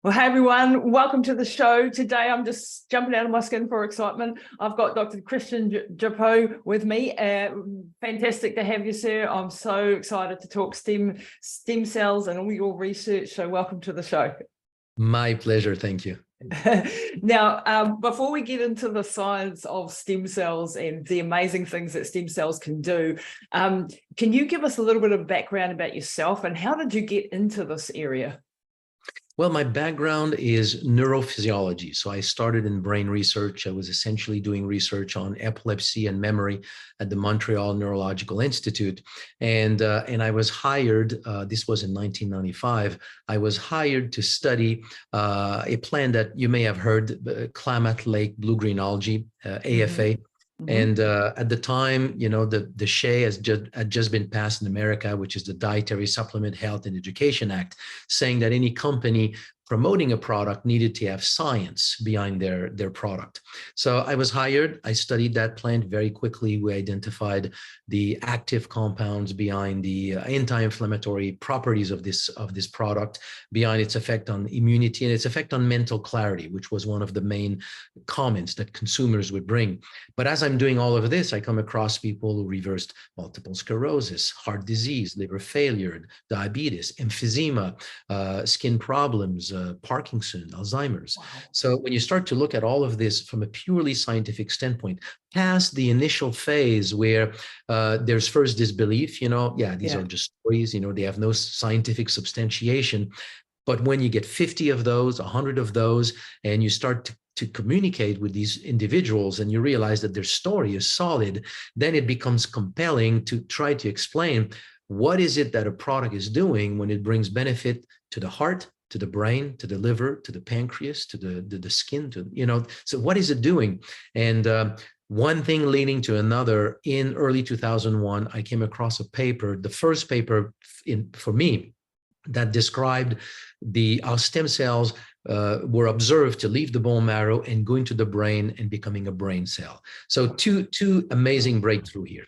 Well, hey everyone, welcome to the show. Today I'm just jumping out of my skin for excitement. I've got Dr. Christian Drapeau with me. Fantastic to have you, sir. I'm so excited to talk stem cells and all your research. So welcome to the show. My pleasure. Thank you. Now, before we get into the science of stem cells and the amazing things that stem cells can do, can you give us a little bit of background about yourself and how did you get into this area? Well, my background is neurophysiology. So I started in brain research. I was essentially doing research on epilepsy and memory at the Montreal Neurological Institute. And I was hired, this was in 1995, I was hired to study a plant that you may have heard, Klamath Lake blue-green algae, AFA. Mm-hmm. And at the time, you know, the SHEA had just been passed in America, which is the Dietary Supplement Health and Education Act, saying that any company promoting a product needed to have science behind their product. So I was hired. I studied that plant very quickly. We identified the active compounds behind the anti-inflammatory properties of this product, behind its effect on immunity and its effect on mental clarity, which was one of the main comments that consumers would bring. But as I'm doing all of this, I come across people who reversed multiple sclerosis, heart disease, liver failure, diabetes, emphysema, skin problems, Parkinson, Alzheimer's. Wow. So when you start to look at all of this from a purely scientific standpoint, past the initial phase where there's first disbelief, you know, these are just stories, you know, they have no scientific substantiation. But when you get 50 of those, 100 of those, and you start to communicate with these individuals and you realize that their story is solid, then it becomes compelling to try to explain what is it that a product is doing when it brings benefit to the heart, to the brain, to the liver, to the pancreas, to the skin, to, you know, so what is it doing? And one thing leading to another. In early 2001, I came across a paper, the first paper for me, that described how stem cells were observed to leave the bone marrow and go into the brain and becoming a brain cell. So two amazing breakthrough here.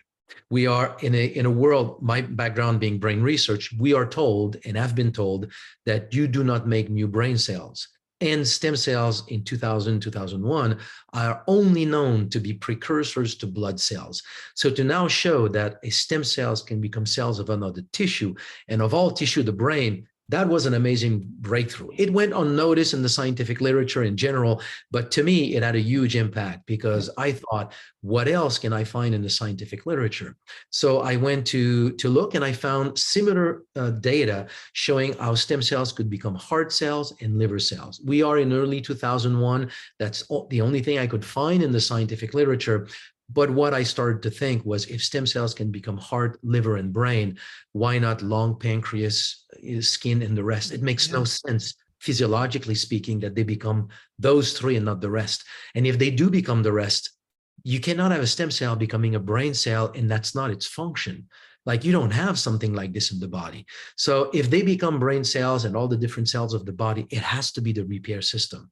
We are in a world, my background being brain research, we are told and have been told that you do not make new brain cells. And stem cells in 2000, 2001 are only known to be precursors to blood cells. So to now show that a stem cells can become cells of another tissue, and of all tissue, the brain, that was an amazing breakthrough. It went unnoticed in the scientific literature in general, but to me, it had a huge impact because I thought, what else can I find in the scientific literature? So I went to look and I found similar data showing how stem cells could become heart cells and liver cells. We are in early 2001. That's the only thing I could find in the scientific literature. But what I started to think was, if stem cells can become heart, liver, and brain, why not lung, pancreas, skin, and the rest? It makes no sense, physiologically speaking, that they become those three and not the rest. And if they do become the rest, you cannot have a stem cell becoming a brain cell, and that's not its function. Like, you don't have something like this in the body. So if they become brain cells and all the different cells of the body, it has to be the repair system.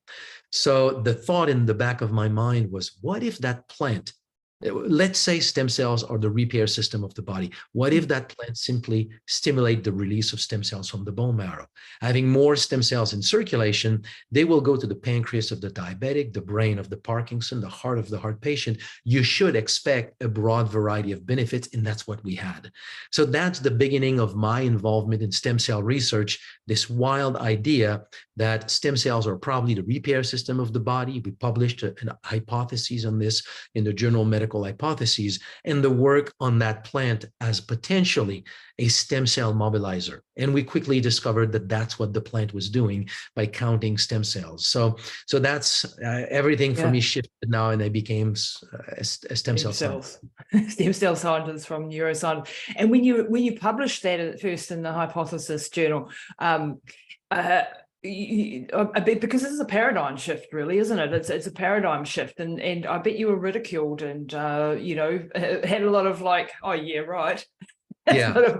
So the thought in the back of my mind was, what if that plant, let's say stem cells are the repair system of the body. What if that plant simply stimulate the release of stem cells from the bone marrow? Having more stem cells in circulation, they will go to the pancreas of the diabetic, the brain of the Parkinson, the heart of the heart patient. You should expect a broad variety of benefits, and that's what we had. So that's the beginning of my involvement in stem cell research, this wild idea that stem cells are probably the repair system of the body. We published a hypothesis on this in the journal Medical Hypotheses, and the work on that plant as potentially a stem cell mobilizer. And we quickly discovered that that's what the plant was doing by counting stem cells. So that's everything for me shifted now, and I became a stem cell scientist. Stem cell scientist from neuroscience. And when you published that at first in the Hypothesis journal, because this is a paradigm shift, really, isn't it? It's a paradigm shift, and I bet you were ridiculed and you know, had a lot of like, oh yeah, right. Yeah,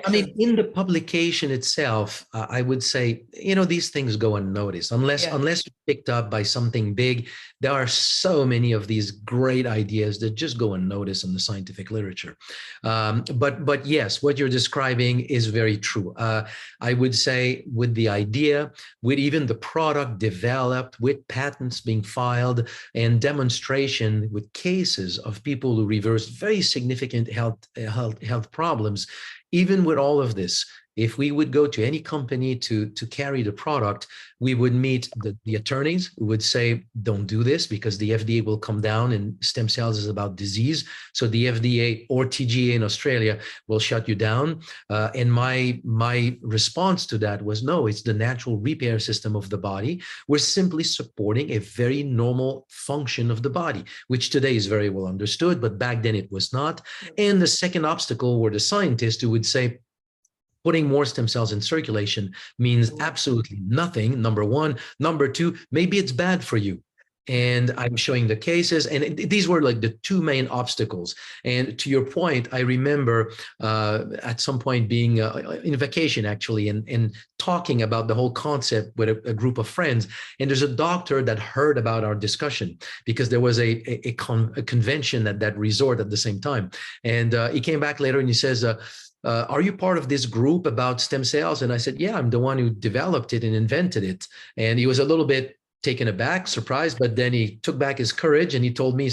I mean, in the publication itself, I would say, you know, these things go unnoticed unless you picked up by something big. There are so many of these great ideas that just go unnoticed in the scientific literature. But yes, what you're describing is very true. I would say with the idea, with even the product developed, with patents being filed and demonstration with cases of people who reverse very significant health problems, even with all of this, if we would go to any company to carry the product, we would meet the attorneys who would say, don't do this because the FDA will come down and stem cells is about disease. So the FDA or TGA in Australia will shut you down. And my response to that was, no, it's the natural repair system of the body. We're simply supporting a very normal function of the body, which today is very well understood, but back then it was not. And the second obstacle were the scientists who would say, putting more stem cells in circulation means absolutely nothing, number one. Number two, maybe it's bad for you. And I'm showing the cases, and these were like the two main obstacles. And to your point, I remember at some point being in vacation actually, and talking about the whole concept with a group of friends. And there's a doctor that heard about our discussion because there was a convention at that resort at the same time. And he came back later and he says, are you part of this group about stem cells? And I said, yeah, I'm the one who developed it and invented it. And he was a little bit taken aback, surprised, but then he took back his courage and he told me, he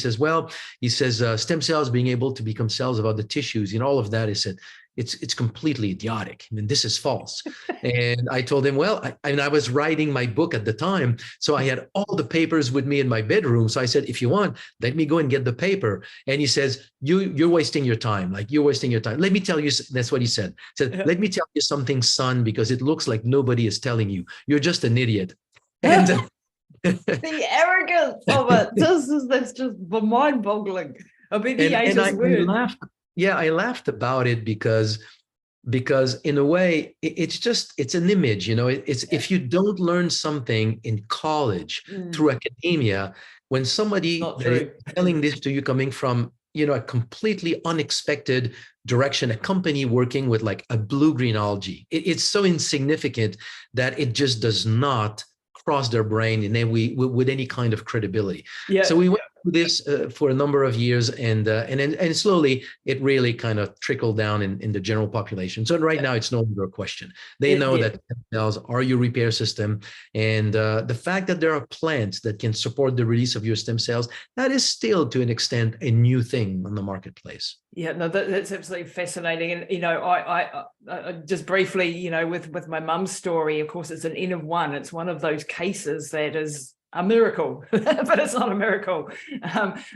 says, stem cells being able to become cells of other tissues and all of that, he said, it's completely idiotic. I mean, this is false. And I told him, well, I was writing my book at the time. So I had all the papers with me in my bedroom. So I said, if you want, let me go and get the paper. And he says, you're wasting your time. Like, you're wasting your time. Let me tell you, that's what he said. He said, let me tell you something, son, because it looks like nobody is telling you. You're just an idiot. And the arrogance of it. That's just mind-boggling. I mean, he ate his word. I laughed about it because in a way, it's an image, if you don't learn something in college through academia, when somebody is telling this to you coming from, a completely unexpected direction, a company working with like a blue-green algae, it's so insignificant that it just does not cross their brain and then with any kind of credibility. So we went through this for a number of years, and slowly it really kind of trickled down in the general population. So right now it's no longer a question. They know that stem cells are your repair system, and the fact that there are plants that can support the release of your stem cells, that is still to an extent a new thing on the marketplace. Yeah, no, that's absolutely fascinating. And, I just briefly, with my mum's story, of course, it's an N of one. It's one of those cases that is a miracle, but it's not a miracle.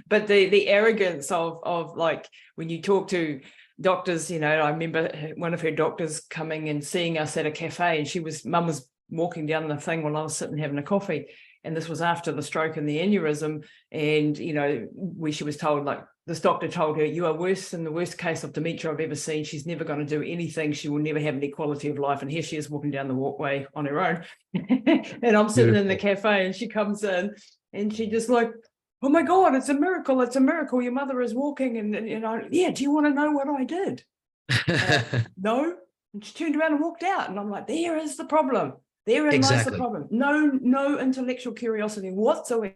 But the arrogance of like, when you talk to doctors, I remember one of her doctors coming and seeing us at a cafe, and mum was walking down the thing while I was sitting having a coffee. And this was after the stroke and the aneurysm. And, she was told, like, this doctor told her, you are worse than the worst case of dementia I've ever seen. She's never going to do anything. She will never have any quality of life. And here she is walking down the walkway on her own. And I'm sitting in the cafe, and she comes in and she just like, oh my God, it's a miracle. It's a miracle. Your mother is walking. And yeah, do you want to know what I did? No. And she turned around and walked out. And I'm like, there is the problem. Therein lies the problem. No intellectual curiosity whatsoever.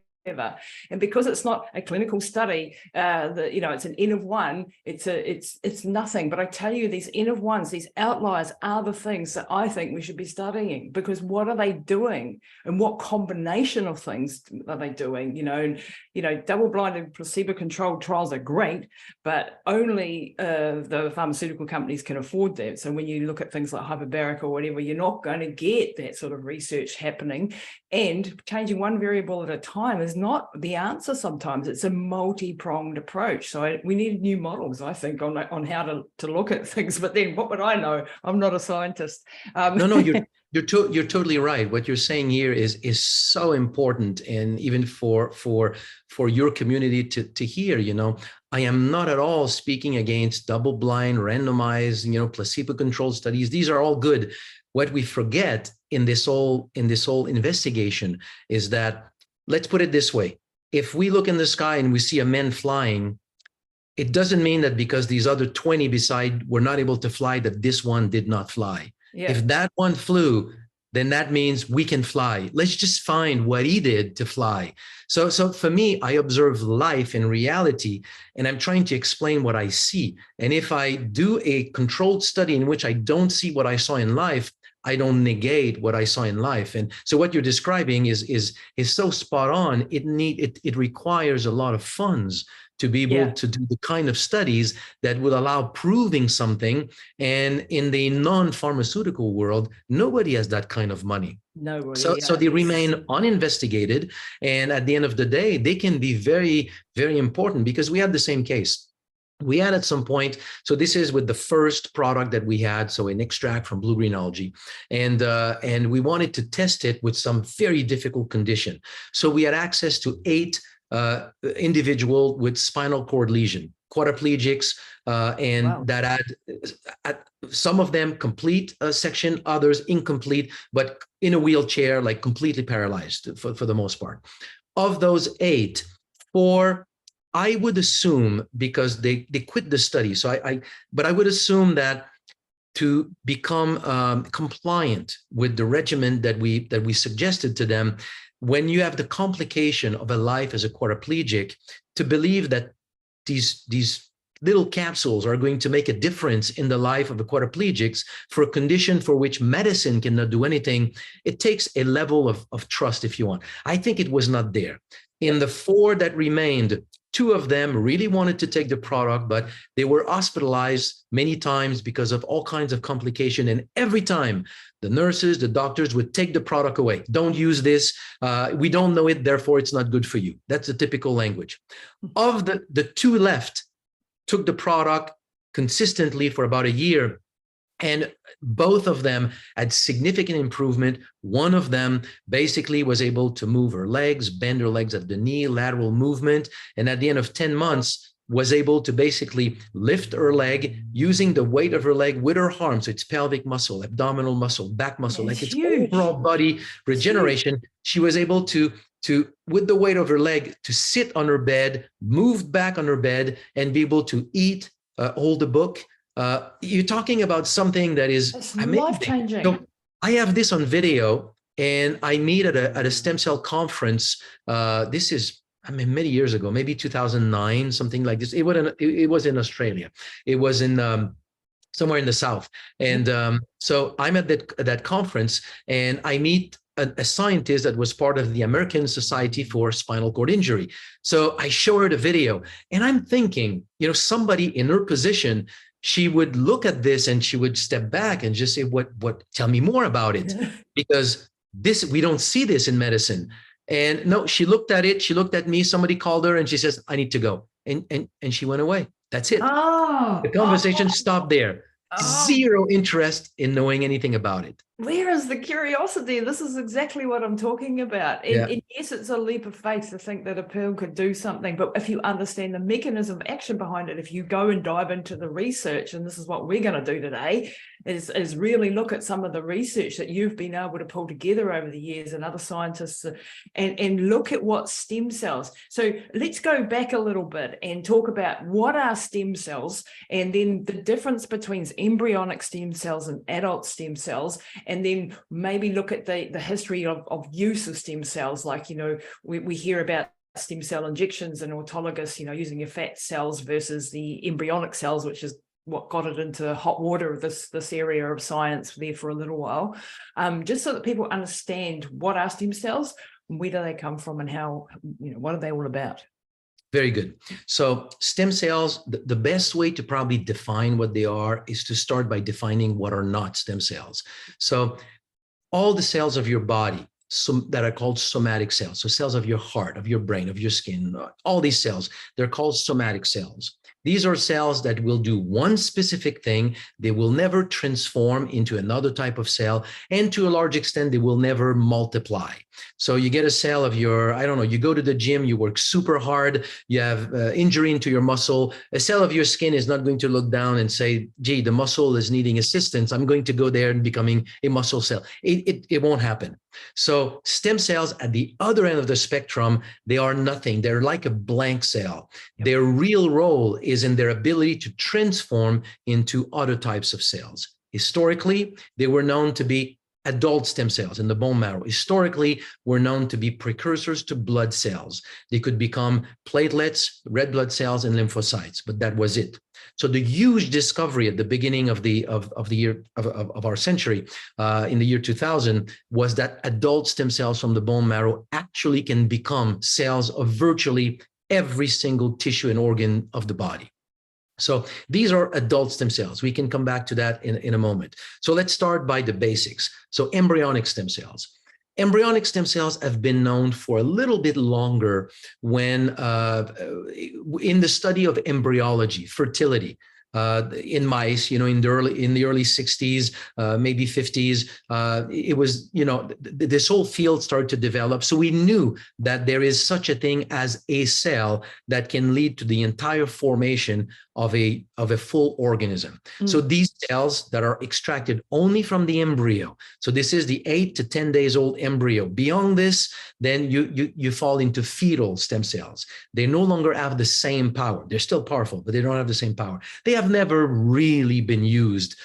And because it's not a clinical study, it's an N of one, it's nothing. But I tell you, these N of ones, these outliers are the things that I think we should be studying, because what are they doing, and what combination of things are they doing? Double-blinded placebo-controlled trials are great, but only the pharmaceutical companies can afford that. So when you look at things like hyperbaric or whatever, you're not going to get that sort of research happening. And changing one variable at a time is not the answer sometimes. It's a multi-pronged approach. So we need new models, I think, on how to look at things. But then what would I know? I'm not a scientist. No, you're totally right. What you're saying here is so important, and even for your community to hear. I am not at all speaking against double-blind, randomized, placebo-controlled studies. These are all good. What we forget in this whole investigation is that, let's put it this way: if we look in the sky and we see a man flying, it doesn't mean that because these other 20 beside were not able to fly, that this one did not fly. Yeah. If that one flew, then that means we can fly. Let's just find what he did to fly. So for me, I observe life in reality, and I'm trying to explain what I see. And if I do a controlled study in which I don't see what I saw in life, I don't negate what I saw in life. And so what you're describing is so spot on. It requires a lot of funds to be able to do the kind of studies that would allow proving something. And in the non-pharmaceutical world, nobody has that kind of money. Nobody. So they remain uninvestigated. And at the end of the day, they can be very, very important, because we had the same case. We had at some point, so this is with the first product that we had, so an extract from blue-green algae, and we wanted to test it with some very difficult condition. So we had access to 8 individual with spinal cord lesion, quadriplegics, and that had some of them complete section, others incomplete, but in a wheelchair, like completely paralyzed for the most part. Of those 8, 4, I would assume, because they quit the study, but I would assume that to become compliant with the regimen that we suggested to them, when you have the complication of a life as a quadriplegic, to believe that these little capsules are going to make a difference in the life of the quadriplegics for a condition for which medicine cannot do anything, it takes a level of trust, if you want. I think it was not there. In the 4 that remained, 2 of them really wanted to take the product, but they were hospitalized many times because of all kinds of complication. And every time the nurses, the doctors would take the product away. Don't use this. We don't know it, therefore it's not good for you. That's the typical language. Of the 2 left, took the product consistently for about a year, and both of them had significant improvement. One of them basically was able to move her legs, bend her legs at the knee, lateral movement, and at the end of 10 months was able to basically lift her leg using the weight of her leg with her arm. So it's pelvic muscle, abdominal muscle, back muscle, like it's overall body regeneration. She was able to with the weight of her leg, to sit on her bed, move back on her bed, and be able to eat, hold a book. You're talking about something that is life-changing. So I have this on video, and I meet at a stem cell conference. This is, many years ago, maybe 2009, something like this. It was in Australia. It was in somewhere in the South. And so I'm at that conference, and I meet a scientist that was part of the American Society for Spinal Cord Injury. So I show her the video, and I'm thinking, somebody in her position, she would look at this and she would step back and just say, what, tell me more about it. Because we don't see this in medicine. And no, she looked at it. She looked at me. Somebody called her and she says, I need to go. And she went away. That's it. The conversation stopped there. Zero interest in knowing anything about it. Where is the curiosity? This is exactly what I'm talking about. And yes, it's a leap of faith to think that a pill could do something, but if you understand the mechanism of action behind it, if you go and dive into the research, and this is what we're going to do today, is really look at some of the research that you've been able to pull together over the years, and other scientists, and look at what stem cells. So let's go back a little bit and talk about what are stem cells, and then the difference between embryonic stem cells and adult stem cells, and then maybe look at the history of use of stem cells. Like, we hear about stem cell injections and autologous, using your fat cells versus the embryonic cells, which is what got it into hot water of this area of science there for a little while, just so that people understand what are stem cells, where do they come from, and how, what are they all about? Very good. So stem cells, the best way to probably define what they are is to start by defining what are not stem cells. So all the cells of your body that are called somatic cells, so cells of your heart, of your brain, of your skin, all these cells, they're called somatic cells. These are cells that will do one specific thing. They will never transform into another type of cell. And to a large extent, they will never multiply. So you get a cell of you go to the gym, you work super hard, you have injury into your muscle. A cell of your skin is not going to look down and say, gee, the muscle is needing assistance. I'm going to go there and becoming a muscle cell. It won't happen. So stem cells at the other end of the spectrum, they are nothing. They're like a blank cell. Yep. Their real role is in their ability to transform into other types of cells. Historically, they were known to be adult stem cells in the bone marrow historically were known to be precursors to blood cells. They could become platelets, red blood cells, and lymphocytes, but that was it. So the huge discovery at the beginning of our century, in the year 2000, was that adult stem cells from the bone marrow actually can become cells of virtually every single tissue and organ of the body. So these are adult stem cells. We can come back to that in a moment. So let's start by the basics. So embryonic stem cells. Embryonic stem cells have been known for a little bit longer when in the study of embryology, fertility. In mice, in the early 60s, maybe 50s, it was, this whole field started to develop. So we knew that there is such a thing as a cell that can lead to the entire formation of a full organism. So these cells that are extracted only from the embryo. So this is the 8 to 10 days old embryo. Beyond this, then you fall into fetal stem cells. They no longer have the same power. They're still powerful, but they don't have the same power. They have never really been used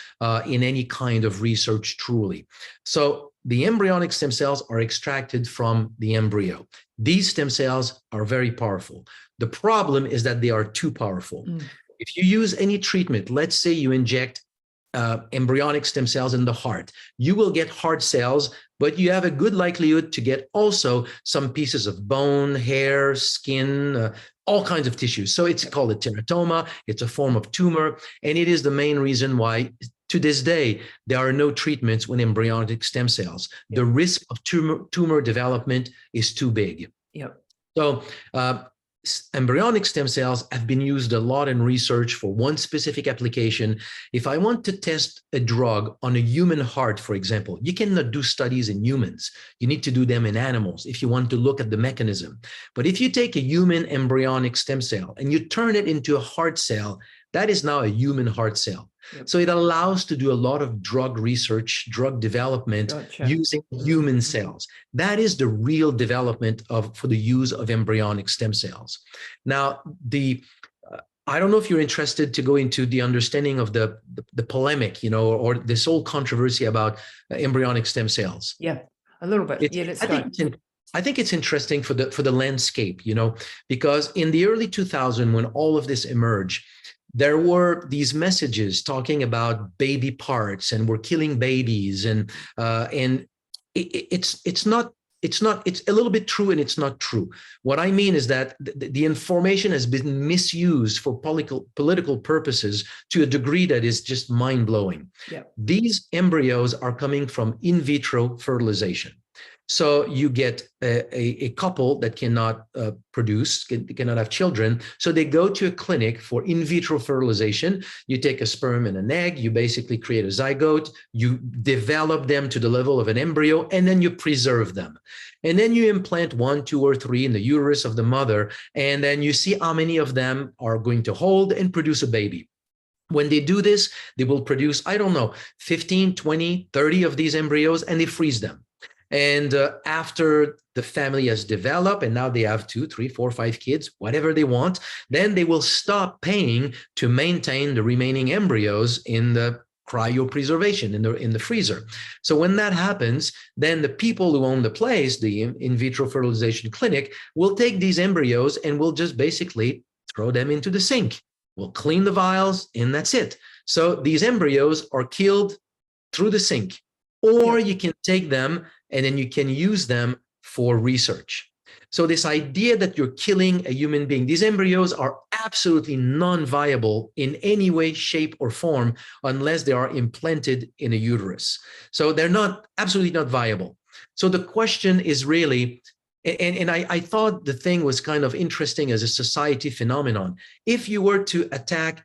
in any kind of research truly. So the embryonic stem cells are extracted from the embryo. These stem cells are very powerful. The problem is that they are too powerful. If you use any treatment, let's say you inject embryonic stem cells in the heart, you will get heart cells, but you have a good likelihood to get also some pieces of bone, hair, skin, all kinds of tissues. So it's called a teratoma. It's a form of tumor. And it is the main reason why to this day, there are no treatments with embryonic stem cells. The risk of tumor development is too big. So embryonic stem cells have been used a lot in research for one specific application. If I want to test a drug on a human heart, for example, you cannot do studies in humans. You need to do them in animals if you want to look at the mechanism. But if you take a human embryonic stem cell and you turn it into a heart cell, that is now a human heart cell. So it allows to do a lot of drug research, drug development using human cells. That is the real development for the use of embryonic stem cells. Now, I don't know if you're interested to go into the understanding of the polemic, or this whole controversy about embryonic stem cells. Yeah, a little bit. Let's go. I think it's interesting for the landscape, because in the early 2000s, when all of this emerged, there were these messages talking about baby parts and we're killing babies, and it's a little bit true and it's not true. What I mean is that the information has been misused for political purposes to a degree that is just mind-blowing. These embryos are coming from in vitro fertilization. So you get a couple that cannot cannot have children. So they go to a clinic for in vitro fertilization. You take a sperm and an egg, you basically create a zygote, you develop them to the level of an embryo, and then you preserve them. And then you implant 1, 2, or 3 in the uterus of the mother, and then you see how many of them are going to hold and produce a baby. When they do this, they will produce, 15, 20, 30 of these embryos, and they freeze them. And after the family has developed and now they have 2, 3, 4, 5 kids, whatever they want, then they will stop paying to maintain the remaining embryos in the cryopreservation, in the freezer. So when that happens, then the people who own the place, the in vitro fertilization clinic, will take these embryos and will just basically throw them into the sink. We'll clean the vials and that's it. So these embryos are killed through the sink. Or you can take them and then you can use them for research. So this idea that you're killing a human being, these embryos are absolutely non-viable in any way, shape, or form unless they are implanted in a uterus. So they're absolutely not viable. So the question is really, and I thought the thing was kind of interesting as a society phenomenon. If you were to attack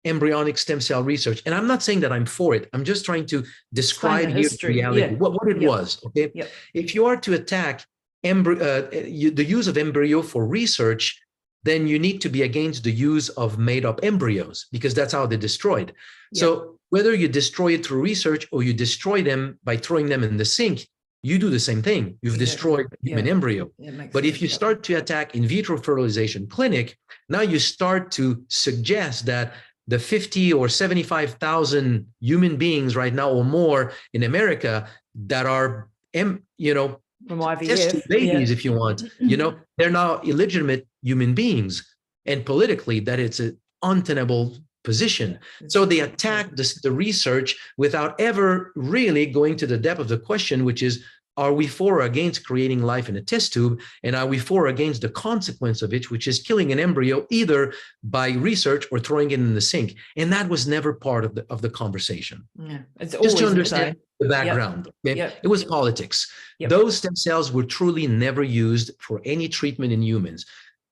embryonic stem cell research, and I'm not saying that I'm for it, I'm just trying to describe here the reality, what it was, okay? If you are to attack the use of embryo for research, then you need to be against the use of made-up embryos, because that's how they're destroyed. So whether you destroy it through research or you destroy them by throwing them in the sink, you do the same thing. You've destroyed human embryo. But if you start to attack in vitro fertilization clinic, now you start to suggest that the 50 or 75,000 human beings right now or more in America that are, from IVF, testing babies, if you want, they're now illegitimate human beings. And politically, that it's an untenable position. So they attack the research without ever really going to the depth of the question, which is, are we for or against creating life in a test tube? And are we for or against the consequence of it, which is killing an embryo either by research or throwing it in the sink? And that was never part of the conversation. Yeah, it's just to understand the background. Yep. Okay? Yep. It was politics. Yep. Those stem cells were truly never used for any treatment in humans.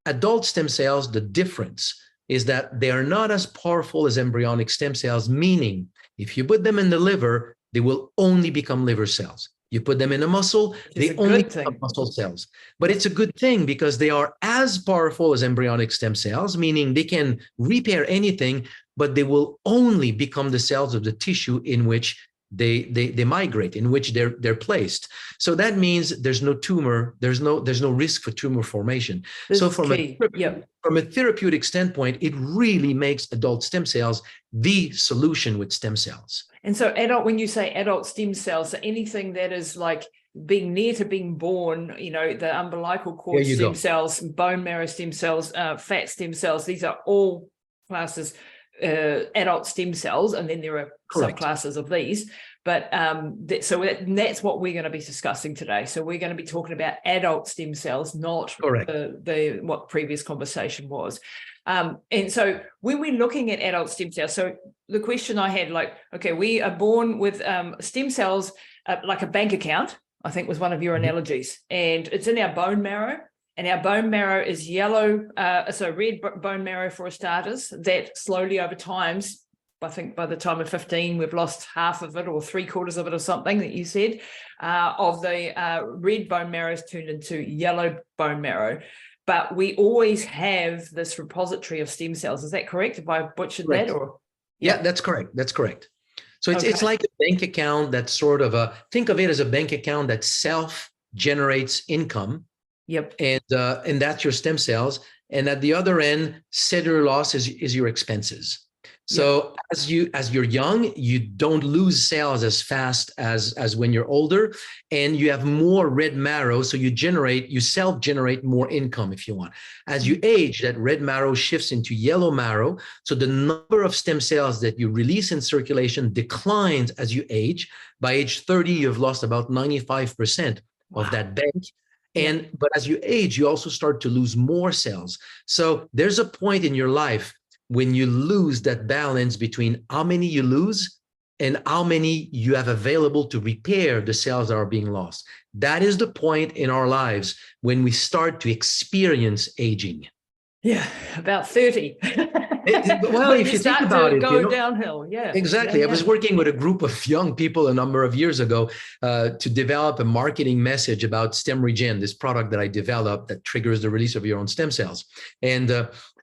Adult stem cells, the difference is that they are not as powerful as embryonic stem cells, meaning if you put them in the liver, they will only become liver cells. You put them in a muscle, they only become muscle cells. But it's a good thing because they are as powerful as embryonic stem cells, meaning they can repair anything, but they will only become the cells of the tissue in which they migrate, in which they're placed. So that means there's no tumor, there's no risk for tumor formation. So from a therapeutic standpoint, it really makes adult stem cells the solution with stem cells. And so when you say adult stem cells, so anything that is like being near to being born, the umbilical cord stem cells, bone marrow stem cells, fat stem cells, these are all classes, adult stem cells, and then there are subclasses of these. But that's what we're going to be discussing today. So we're going to be talking about adult stem cells, not what previous conversation was. And so when we're looking at adult stem cells, so the question I had, we are born with stem cells like a bank account, I think was one of your analogies, and it's in our bone marrow. And our bone marrow is yellow, so red bone marrow for starters, that slowly over time, I think by the time of 15, we've lost half of it or 3/4 of it or something that you said, of the red bone marrow is turned into yellow bone marrow. But we always have this repository of stem cells. Is that correct? Have I butchered that? Or yeah, that's correct. That's correct. So it's like a bank account that's sort of think of it as a bank account that self-generates income. Yep. And that's your stem cells. And at the other end, cellular loss is your expenses. So as you're young, you don't lose cells as fast as when you're older, and you have more red marrow. So you self-generate more income if you want. As you age, that red marrow shifts into yellow marrow. So the number of stem cells that you release in circulation declines as you age. By age 30, you've lost about 95% of that bank. But as you age, you also start to lose more cells. So there's a point in your life when you lose that balance between how many you lose and how many you have available to repair the cells that are being lost. That is the point in our lives when we start to experience aging. Yeah, about 30. Well, if you think about it, go downhill. Yeah, exactly. I was working with a group of young people a number of years ago to develop a marketing message about Stem Regen, this product that I developed that triggers the release of your own stem cells. And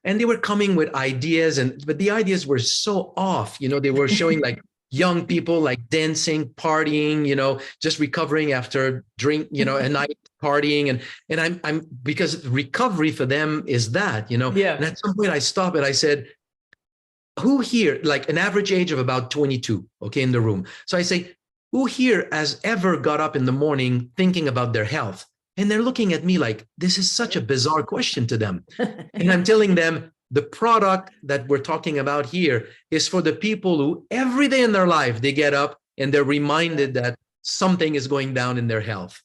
they were coming with ideas, but the ideas were so off. They were showing like young people like dancing, partying, just recovering after a night partying, and I'm because recovery for them is that, And at some point I stopped and I said, who here, like an average age of about 22, in the room. So I say, who here has ever got up in the morning thinking about their health? And they're looking at me like, this is such a bizarre question to them. And I'm telling them, the product that we're talking about here is for the people who every day in their life, they get up and they're reminded that something is going down in their health.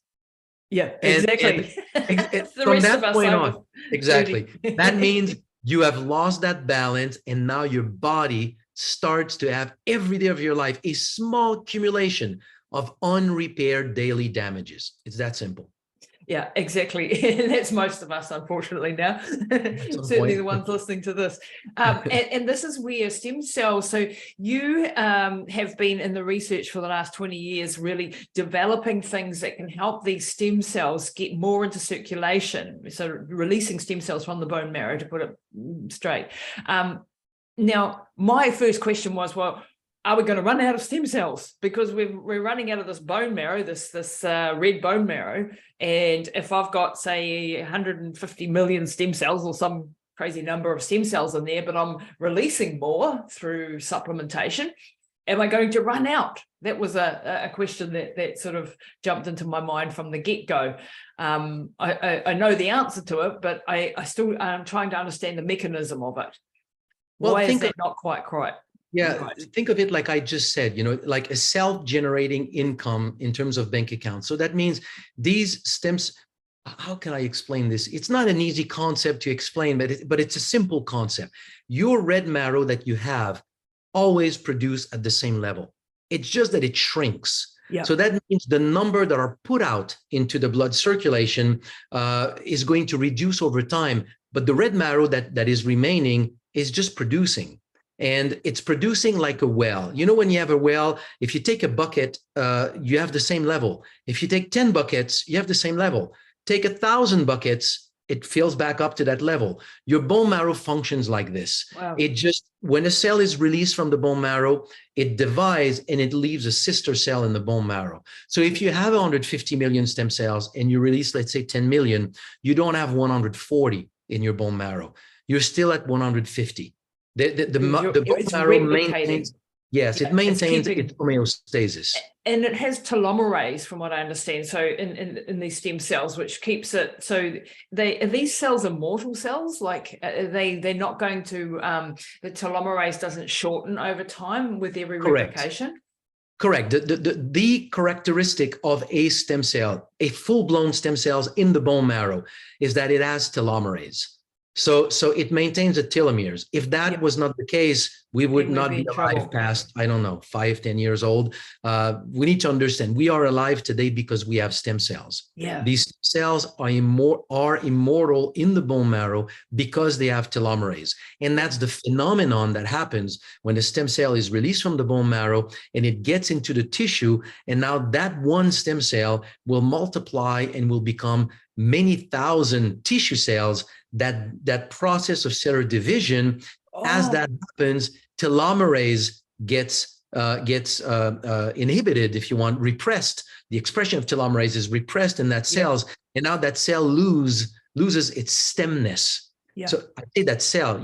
Yeah, exactly. And from that point on, exactly. That means you have lost that balance, and now your body starts to have every day of your life a small accumulation of unrepaired daily damages. It's that simple. Yeah, exactly. That's most of us, unfortunately, now. Certainly the ones listening to this. And this is where stem cells, so you have been in the research for the last 20 years, really developing things that can help these stem cells get more into circulation. So releasing stem cells from the bone marrow, to put it straight. Now, my first question was, well, are we going to run out of stem cells? Because we're running out of this bone marrow, this red bone marrow. And if I've got, say, 150 million stem cells or some crazy number of stem cells in there, but I'm releasing more through supplementation. Am I going to run out? That was a question that sort of jumped into my mind from the get-go. I know the answer to it, but I still am trying to understand the mechanism of it. Why is that not quite right? Yeah, right. Think of it like I just said, like a self-generating income in terms of bank accounts. So that means these stems, how can I explain this? It's not an easy concept to explain, but it's a simple concept. Your red marrow that you have always produce at the same level. It's just that it shrinks. Yeah. So that means the number that are put out into the blood circulation is going to reduce over time, but the red marrow that is remaining is just producing. And it's producing like a well. When you have a well, if you take a bucket, you have the same level. If you take 10 buckets, you have the same level. Take 1,000 buckets, it fills back up to that level. Your bone marrow functions like this. Wow. It just, when a cell is released from the bone marrow, it divides and it leaves a sister cell in the bone marrow. So if you have 150 million stem cells and you release, let's say 10 million, you don't have 140 in your bone marrow. You're still at 150. The bone marrow maintains, yes, it maintains its homeostasis. And it has telomerase, from what I understand. So in these stem cells, which keeps it. So are these cells immortal cells? Like they're not going to the telomerase doesn't shorten over time with every replication. Correct. The characteristic of a stem cell, a full-blown stem cells in the bone marrow, is that it has telomerase. So it maintains the telomeres. If that was not the case, we would not be alive past, I don't know, 5, 10 years old. We need to understand we are alive today because we have stem cells. Yeah. These cells are immortal in the bone marrow because they have telomerase. And that's the phenomenon that happens when the stem cell is released from the bone marrow and it gets into the tissue. And now that one stem cell will multiply and will become many thousand tissue cells. That process of cellular division, as that happens, telomerase gets inhibited, if you want, repressed. The expression of telomerase is repressed in that cells, and now that cell loses its stemness. Yeah. So I say that cell,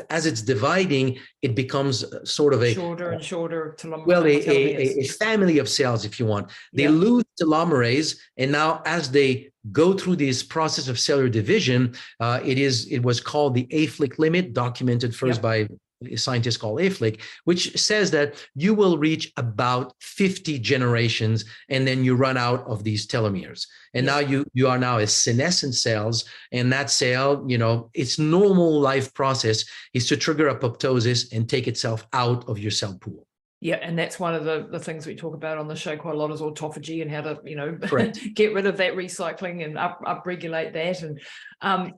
as it's dividing, it becomes sort of a shorter and shorter telomerase. Well, a family of cells, if you want. They lose telomerase, and now as they go through this process of cellular division, it was called the Hayflick limit, documented first by a scientist called Hayflick, which says that you will reach about 50 generations and then you run out of these telomeres. And now you are now a senescent cells, and that cell, its normal life process is to trigger apoptosis and take itself out of your cell pool. Yeah, and that's one of the things we talk about on the show quite a lot is autophagy and how to, get rid of that recycling and upregulate that. And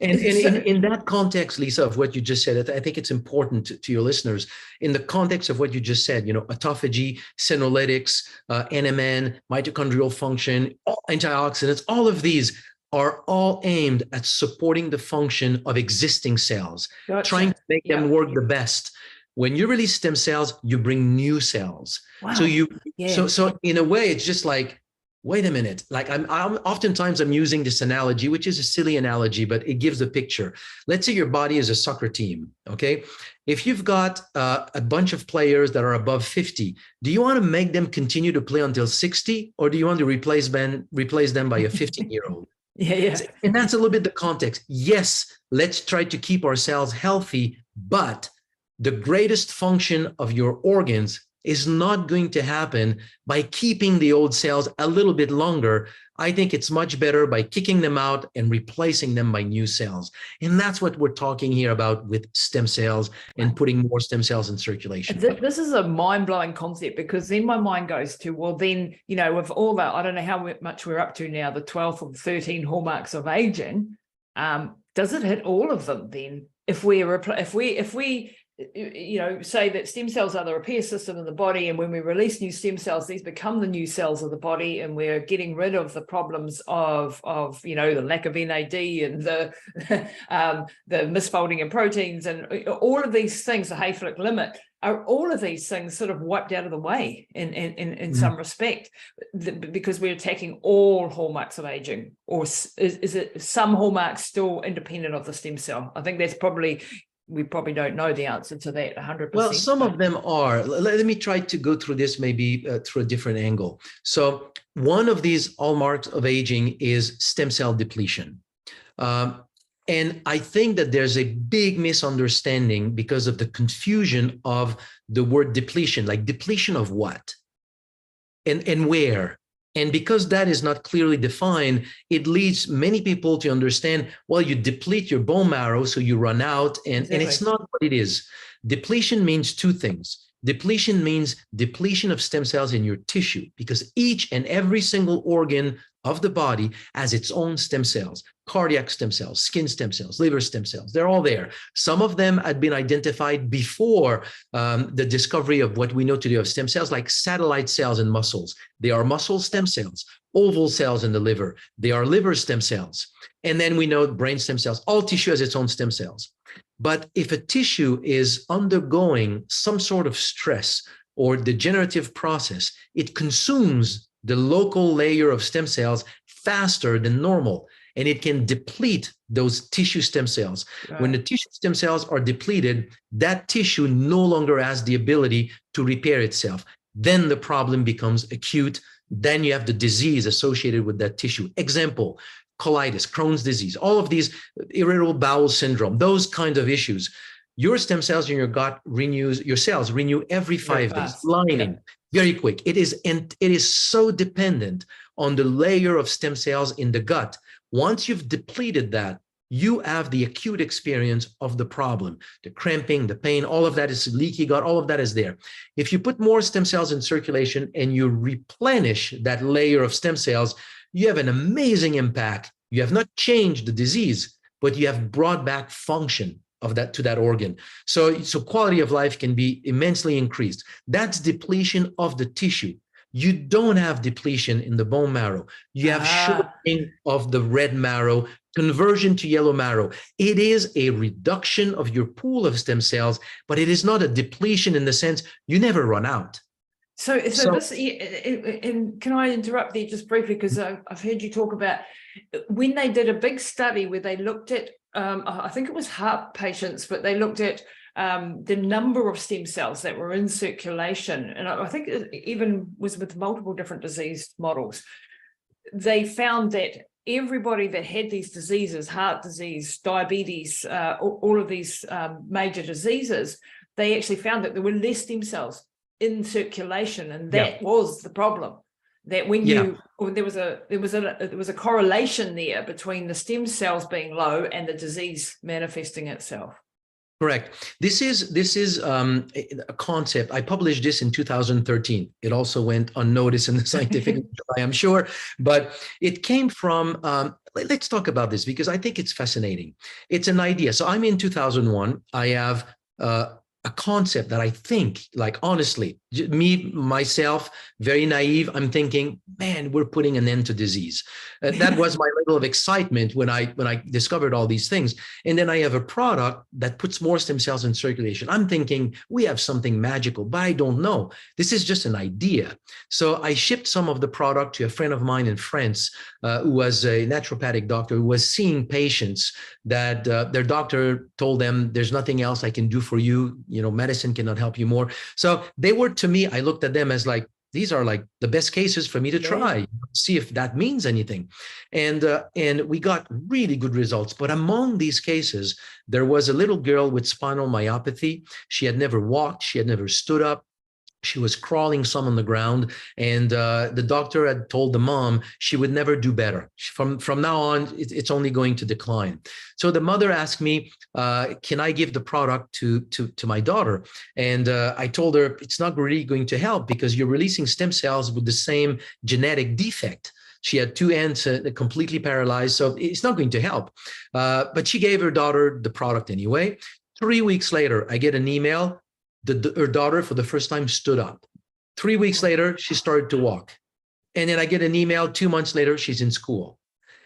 in that context, Lisa, of what you just said, I think it's important to your listeners, in the context of what you just said, autophagy, senolytics, NMN, mitochondrial function, antioxidants, all of these are all aimed at supporting the function of existing cells, trying to make them work the best. When you release stem cells, you bring new cells. Wow. So in a way, it's just like, wait a minute. Like oftentimes I'm using this analogy, which is a silly analogy, but it gives a picture. Let's say your body is a soccer team. Okay. If you've got a bunch of players that are above 50, do you want to make them continue to play until 60, or do you want to replace them by a 15-year-old? Yeah. And that's a little bit the context. Yes, let's try to keep ourselves healthy, but the greatest function of your organs is not going to happen by keeping the old cells a little bit longer. I think it's much better by kicking them out and replacing them by new cells. And that's what we're talking here about with stem cells and putting more stem cells in circulation. This is a mind-blowing concept, because then my mind goes to, well, then, with all that, I don't know how much we're up to now, the 12 or 13 hallmarks of aging. Does it hit all of them then? If we say that stem cells are the repair system in the body, and when we release new stem cells, these become the new cells of the body, and we're getting rid of the problems of the lack of NAD and the misfolding in proteins and all of these things, the Hayflick limit. are all of these things sort of wiped out of the way in some respect, because we're attacking all hallmarks of aging, or is it some hallmarks still independent of the stem cell? I think that's probably, we probably don't know the answer to that 100%. Well, some of them are. Let me try to go through this maybe through a different angle. So one of these hallmarks of aging is stem cell depletion. And I think that there's a big misunderstanding because of the confusion of the word depletion, like depletion of what and where. And because that is not clearly defined, it leads many people to understand, well, you deplete your bone marrow, so you run out, and it's not what it is. Depletion means two things. Depletion means depletion of stem cells in your tissue, because each and every single organ of the body has its own stem cells, cardiac stem cells, skin stem cells, liver stem cells. They're all there. Some of them had been identified before the discovery of what we know today of stem cells, like satellite cells in muscles. They are muscle stem cells, oval cells in the liver. They are liver stem cells. And then we know brain stem cells. All tissue has its own stem cells. But if a tissue is undergoing some sort of stress or degenerative process, it consumes the local layer of stem cells faster than normal, and it can deplete those tissue stem cells. Right. When the tissue stem cells are depleted, that tissue no longer has the ability to repair itself. Then the problem becomes acute. Then you have the disease associated with that tissue. Example, colitis, Crohn's disease, all of these, irritable bowel syndrome, those kinds of issues. Your stem cells in your gut your cells renew every 5 days, lining, very quick. It is so dependent on the layer of stem cells in the gut. Once you've depleted that, you have the acute experience of the problem, the cramping, the pain, all of that is leaky gut, all of that is there. If you put more stem cells in circulation and you replenish that layer of stem cells, you have an amazing impact. You have not changed the disease, but you have brought back function of that to that organ. So quality of life can be immensely increased. That's depletion of the tissue. You don't have depletion in the bone marrow. You have shortening of the red marrow, conversion to yellow marrow. It is a reduction of your pool of stem cells, but it is not a depletion in the sense you never run out. So this, and can I interrupt there just briefly, because I've heard you talk about when they did a big study where they looked at, I think it was heart patients, but they looked at the number of stem cells that were in circulation, and I think it even was with multiple different disease models. They found that everybody that had these diseases, heart disease, diabetes, all of these major diseases, they actually found that there were less stem cells in circulation, and that was the problem. That when there was a correlation there between the stem cells being low and the disease manifesting itself. Correct. This is a concept. I published this in 2013. It also went unnoticed in the scientific literature, I am sure, but it came from. Let's talk about this because I think it's fascinating. It's an idea. So I'm in 2001. I have a concept that I think, like, honestly, myself, very naive, I'm thinking, man, we're putting an end to disease. That was my level of excitement when I discovered all these things. And then I have a product that puts more stem cells in circulation. I'm thinking we have something magical, but I don't know. This is just an idea. So I shipped some of the product to a friend of mine in France who was a naturopathic doctor who was seeing patients that their doctor told them, there's nothing else I can do for you. Medicine cannot help you more. So they were, to me, I looked at them as like, these are like the best cases for me to try, see if that means anything. And we got really good results. But among these cases, there was a little girl with spinal myopathy. She had never walked. She had never stood up. She was crawling some on the ground, and the doctor had told the mom she would never do better. From now on, it's only going to decline. So the mother asked me, can I give the product to my daughter? And I told her it's not really going to help because you're releasing stem cells with the same genetic defect. She had two ends completely paralyzed, so it's not going to help. But she gave her daughter the product anyway. 3 weeks later, I get an email. Her daughter, for the first time, stood up. 3 weeks later, she started to walk. And then I get an email 2 months later, she's in school.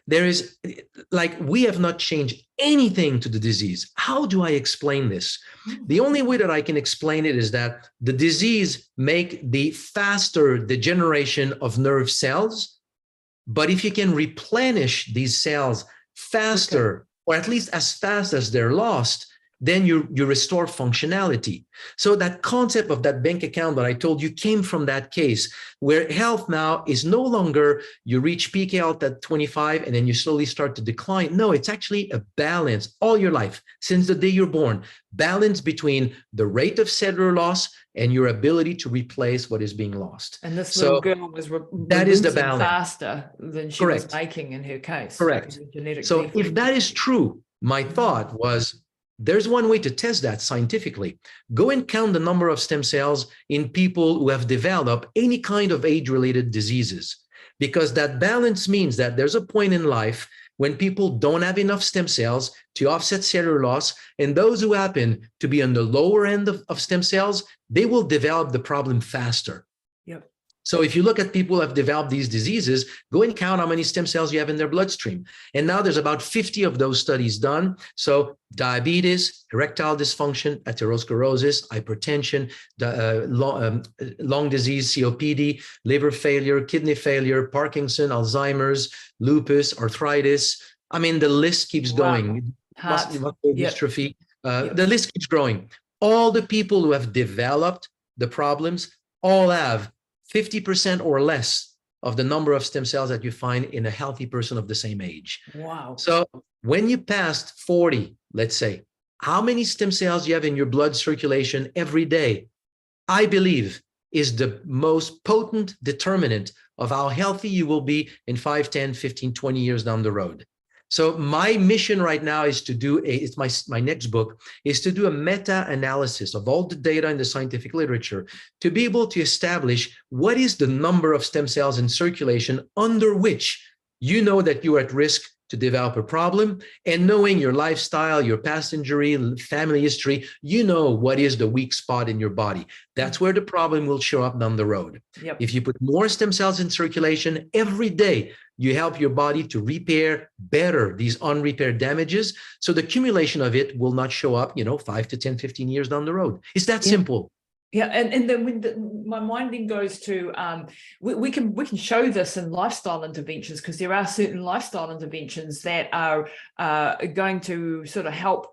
There is, like, we have not changed anything to the disease. How do I explain this? The only way that I can explain it is that the disease make the faster degeneration of nerve cells, but if you can replenish these cells faster, or at least as fast as they're lost, then you restore functionality. So that concept of that bank account that I told you came from that case, where health now is no longer you reach peak health at 25 and then you slowly start to decline. No, it's actually a balance all your life, since the day you're born, balance between the rate of cellular loss and your ability to replace what is being lost. And this little girl was that is the balance faster than she was making in her case. Correct. So if that is true, my thought was, there's one way to test that scientifically. Go and count the number of stem cells in people who have developed any kind of age-related diseases, because that balance means that there's a point in life when people don't have enough stem cells to offset cellular loss, and those who happen to be on the lower end of stem cells, they will develop the problem faster. Yep. So if you look at people who have developed these diseases, go and count how many stem cells you have in their bloodstream. And now there's about 50 of those studies done. So diabetes, erectile dysfunction, atherosclerosis, hypertension, lung disease, COPD, liver failure, kidney failure, Parkinson, Alzheimer's, lupus, arthritis. I mean, the list keeps going. Muscular dystrophy. The list keeps growing. All the people who have developed the problems all have 50% or less of the number of stem cells that you find in a healthy person of the same age. Wow. So when you passed 40, let's say, how many stem cells you have in your blood circulation every day, I believe is the most potent determinant of how healthy you will be in 5, 10, 15, 20 years down the road. So my mission right now is to do it's my next book is to do a meta-analysis of all the data in the scientific literature to be able to establish what is the number of stem cells in circulation under which you know that you're at risk to develop a problem, and knowing your lifestyle, your past injury, family history, you know what is the weak spot in your body. That's where the problem will show up down the road. Yep. If you put more stem cells in circulation every day, you help your body to repair better these unrepaired damages. So the accumulation of it will not show up, 5 to 10, 15 years down the road. It's that simple. Yeah, and then when my mind then goes to we can show this in lifestyle interventions, because there are certain lifestyle interventions that are going to sort of help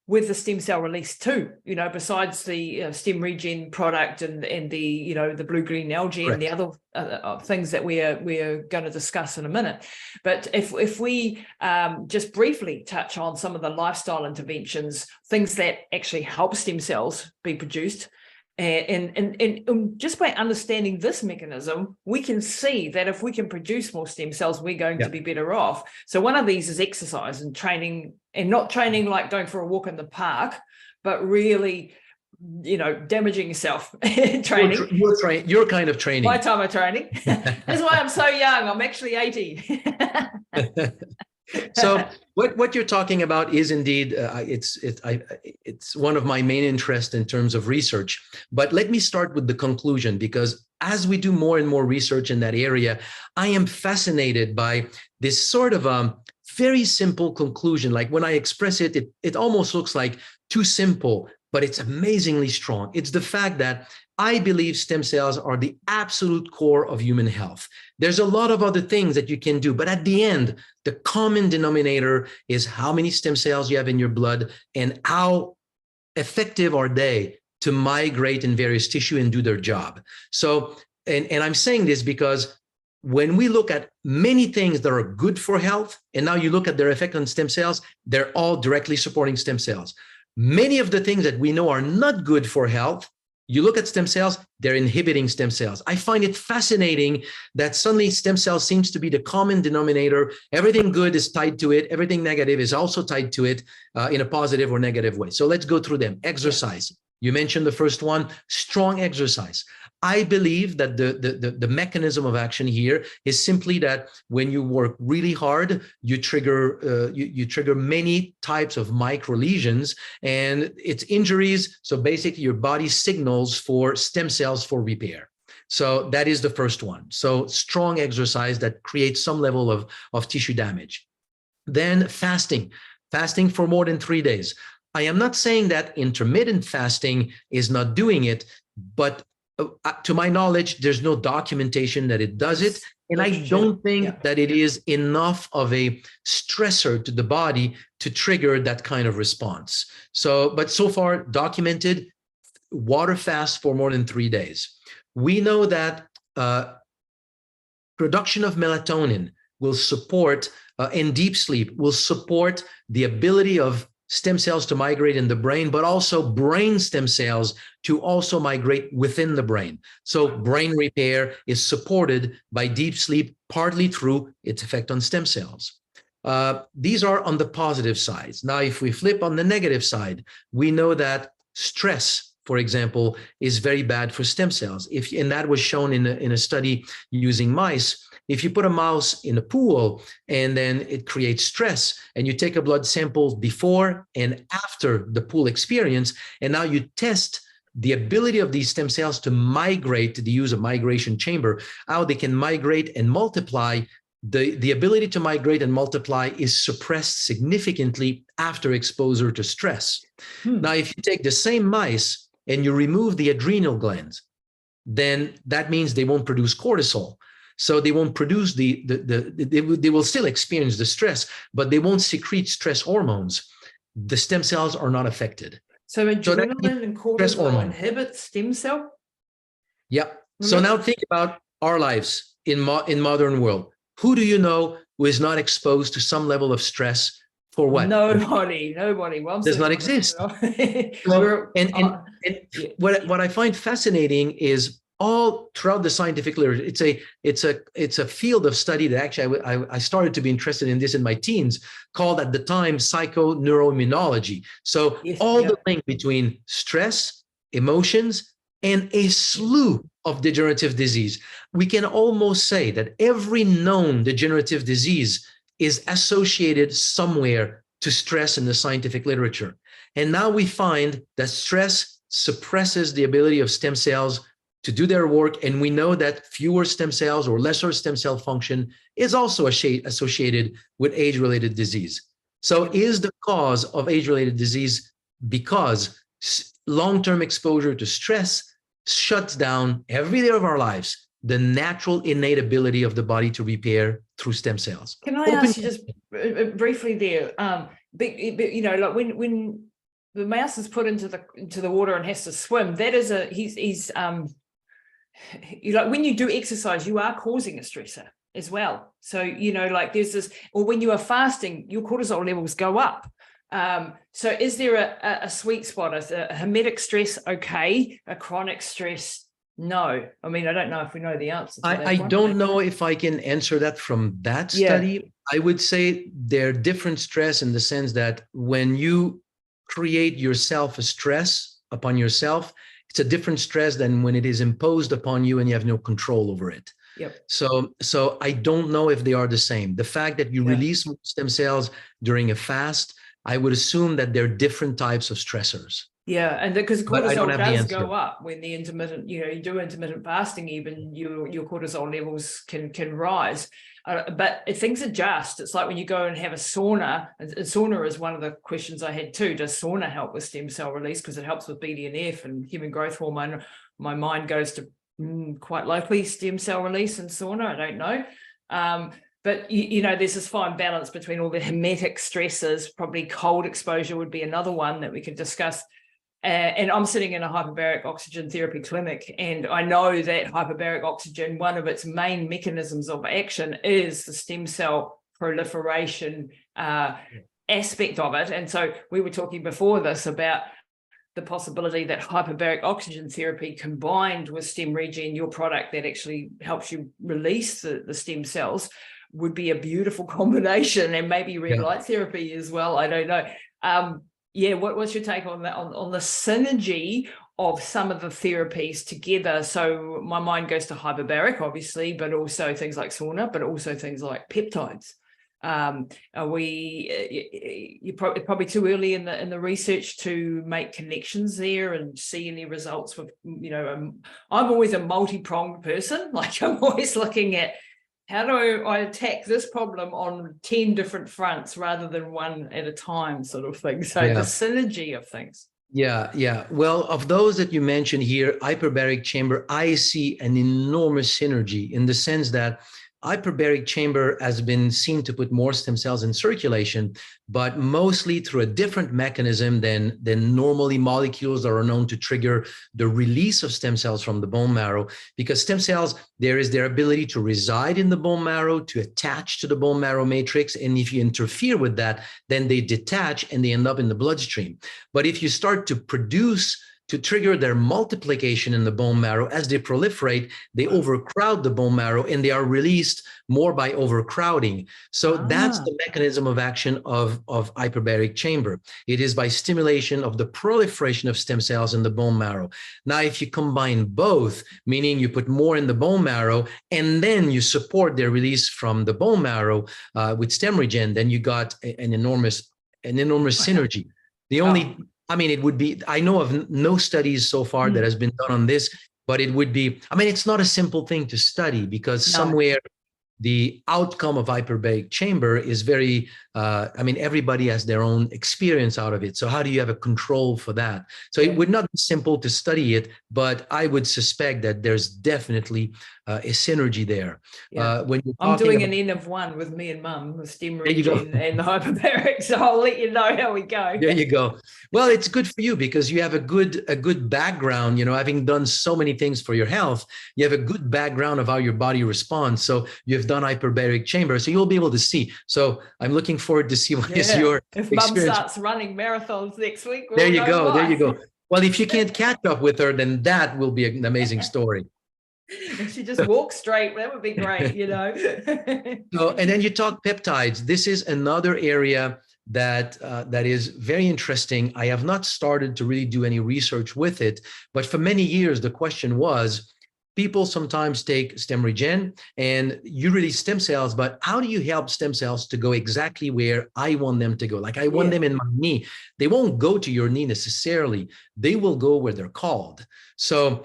with the stem cell release too, besides the stem regen product and the the blue-green algae. Correct. And the other things that we're going to discuss in a minute. But if we just briefly touch on some of the lifestyle interventions, things that actually help stem cells be produced. And just by understanding this mechanism, we can see that if we can produce more stem cells, we're going to be better off. So one of these is exercise and training, and not training like going for a walk in the park, but really, damaging yourself. Training. Your kind of training. My time of training. That's why I'm so young. I'm actually 80. So what you're talking about is indeed it's one of my main interests in terms of research. But let me start with the conclusion, because as we do more and more research in that area, I am fascinated by this sort of very simple conclusion. Like when I express it, it almost looks like too simple, but it's amazingly strong. It's the fact that I believe stem cells are the absolute core of human health. There's a lot of other things that you can do, but at the end, the common denominator is how many stem cells you have in your blood and how effective are they to migrate in various tissue and do their job. So, and I'm saying this because when we look at many things that are good for health, and now you look at their effect on stem cells, they're all directly supporting stem cells. Many of the things that we know are not good for health, you look at stem cells, they're inhibiting stem cells. I find it fascinating that suddenly stem cells seems to be the common denominator. Everything good is tied to it. Everything negative is also tied to it in a positive or negative way. So let's go through them. Exercise. You mentioned the first one, strong exercise. I believe that the mechanism of action here is simply that when you work really hard, you trigger you trigger many types of micro lesions, and it's injuries. So basically, your body signals for stem cells for repair. So that is the first one. So strong exercise that creates some level of tissue damage. Then fasting for more than 3 days. I am not saying that intermittent fasting is not doing it, but to my knowledge, there's no documentation that it does it. And I don't think that it is enough of a stressor to the body to trigger that kind of response. So, but so far documented, water fast for more than 3 days. We know that production of melatonin will support, and deep sleep will support the ability of stem cells to migrate in the brain, but also brain stem cells to also migrate within the brain. So brain repair is supported by deep sleep, partly through its effect on stem cells. These are on the positive sides. Now, if we flip on the negative side, we know that stress, for example, is very bad for stem cells. And that was shown in a study using mice. If you put a mouse in a pool and then it creates stress, and you take a blood sample before and after the pool experience, and now you test the ability of these stem cells to migrate, to use a migration chamber, how they can migrate and multiply, the ability to migrate and multiply is suppressed significantly after exposure to stress. Now, if you take the same mice and you remove the adrenal glands, then that means they won't produce cortisol. So they won't produce they will still experience the stress, but they won't secrete stress hormones. The stem cells are not affected. So adrenaline and cortisol inhibit stem cell? Yeah. So now think about our lives in modern world. Who do you know who is not exposed to some level of stress for what? Nobody. Well, does not exist. What I find fascinating is all throughout the scientific literature, it's a field of study that actually I started to be interested in this in my teens, called at the time psychoneuroimmunology. So the link between stress, emotions, and a slew of degenerative disease. We can almost say that every known degenerative disease is associated somewhere to stress in the scientific literature. And now we find that stress suppresses the ability of stem cells to do their work. And we know that fewer stem cells or lesser stem cell function is also associated with age-related disease. So is the cause of age-related disease because long-term exposure to stress shuts down every day of our lives the natural innate ability of the body to repair through stem cells? Can I ask you just briefly there, you know, like when the mouse is put into the water and has to swim, that is like when you do exercise, you are causing a stressor as well. So, you know, like there's this, or when you are fasting, your cortisol levels go up. So is there a sweet spot? Is a hermetic stress okay? A chronic stress, no? I mean, I don't know if we know the answer to that. I don't know if I can answer that from that study. I would say they're different stress in the sense that when you create yourself a stress upon yourself, it's a different stress than when it is imposed upon you and you have no control over it. Yep. So I don't know if they are the same. The fact that you release stem cells during a fast, I would assume that they're different types of stressors. Yeah, and because cortisol does go up when the intermittent, you know, you do intermittent fasting, even your cortisol levels can rise. But things adjust. It's like when you go and have a sauna. And sauna is one of the questions I had too. Does sauna help with stem cell release? Because it helps with BDNF and human growth hormone. My mind goes to quite likely stem cell release in sauna. I don't know. But, you know, there's this fine balance between all the hermetic stresses. Probably cold exposure would be another one that we could discuss. And I'm sitting in a hyperbaric oxygen therapy clinic, and I know that hyperbaric oxygen, one of its main mechanisms of action is the stem cell proliferation aspect of it. And so we were talking before this about the possibility that hyperbaric oxygen therapy combined with stem regen, your product that actually helps you release the stem cells, would be a beautiful combination, and maybe red light therapy as well. I don't know. What's your take on that, on the synergy of some of the therapies together? So my mind goes to hyperbaric, obviously, but also things like sauna, but also things like peptides. Are we? You're probably too early in the research to make connections there and see any results with, you know, I'm always a multi-pronged person. Like, I'm always looking at how do I attack this problem on 10 different fronts rather than one at a time, sort of thing. So the synergy of things. Yeah, yeah. Well, of those that you mentioned here, hyperbaric chamber, I see an enormous synergy in the sense that hyperbaric chamber has been seen to put more stem cells in circulation, but mostly through a different mechanism than normally molecules that are known to trigger the release of stem cells from the bone marrow. Because stem cells, there is their ability to reside in the bone marrow, to attach to the bone marrow matrix. And if you interfere with that, then they detach and they end up in the bloodstream. But if you start to trigger their multiplication in the bone marrow, as they proliferate, they overcrowd the bone marrow and they are released more by overcrowding. So that's the mechanism of action of hyperbaric chamber. It is by stimulation of the proliferation of stem cells in the bone marrow. Now, if you combine both, meaning you put more in the bone marrow and then you support their release from the bone marrow with stem regen, then you got an enormous synergy. The only I mean, it would be, I know of no studies so far that has been done on this, but it would be, I mean, it's not a simple thing to study because somewhere the outcome of hyperbaric chamber is very, I mean, everybody has their own experience out of it. So how do you have a control for that? So it would not be simple to study it, but I would suspect that there's definitely a synergy there. When you're I'm doing an N of 1 with me and Mum, with stem regen and hyperbaric, so I'll let you know how we go. There you go. Well, it's good for you because you have a good background, you know, having done so many things for your health, you have a good background of how your body responds. So you've done hyperbaric chamber, so you'll be able to see. So I'm looking forward to see what is your if experience. Mum starts running marathons next week. There you go. There you go. Well, if you can't catch up with her, then that will be an amazing story. If she just walks straight, that would be great, you know. So, and then you talk peptides. This is another area that is very interesting. I have not started to really do any research with it, but for many years, the question was, people sometimes take stem regen and you release stem cells, but how do you help stem cells to go exactly where I want them to go? Like I want them in my knee. They won't go to your knee necessarily. They will go where they're called. So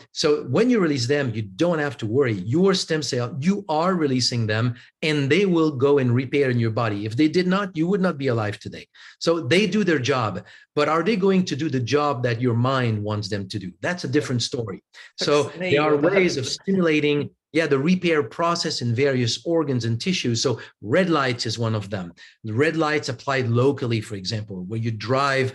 when you release them, you don't have to worry. Your stem cell, you are releasing them and they will go and repair in your body. If they did not, you would not be alive today. So they do their job, but are they going to do the job that your mind wants them to do? That's a different story. So there are ways of stimulating the repair process in various organs and tissues. So red lights is one of them. The red lights applied locally, for example, where you drive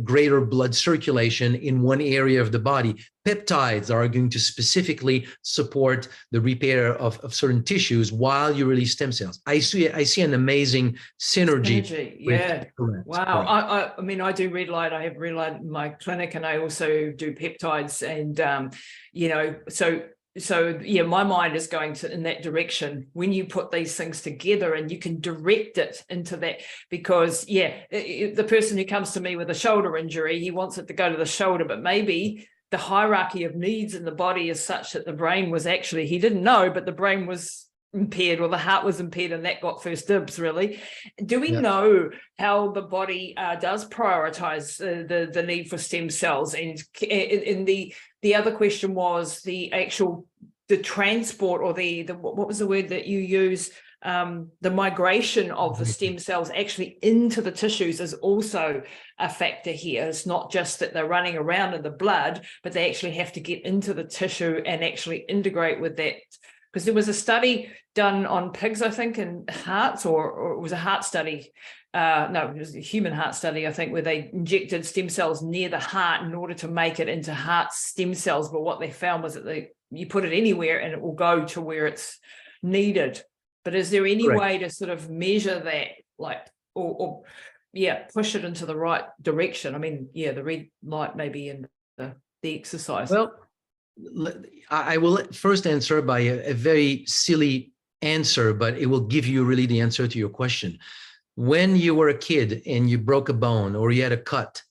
greater blood circulation in one area of the body. Peptides are going to specifically support the repair of certain tissues while you release stem cells. I see an amazing synergy. Wow. I mean, I do red light. I have red light in my clinic, and I also do peptides. And you know, so yeah, my mind is going in that direction when you put these things together and you can direct it into that, because the person who comes to me with a shoulder injury, he wants it to go to the shoulder, but maybe the hierarchy of needs in the body is such that the brain was actually, he didn't know, but the brain was impaired or the heart was impaired, and that got first dibs, really. Do we know how the body does prioritize the need for stem cells? And the other question was the transport, or the what was the word that you use? The migration of the stem cells actually into the tissues is also a factor here. It's not just that they're running around in the blood, but they actually have to get into the tissue and actually integrate with that. Because there was a study done on pigs, I think, and hearts, or it was a heart study. No, it was a human heart study, I think, where they injected stem cells near the heart in order to make it into heart stem cells. But what they found was that you put it anywhere and it will go to where it's needed. But is there any way to sort of measure that, like, or push it into the right direction? I mean, the red light maybe in the exercise. Well, I will first answer by a very silly answer, but it will give you really the answer to your question. When you were a kid and you broke a bone or you had a cut,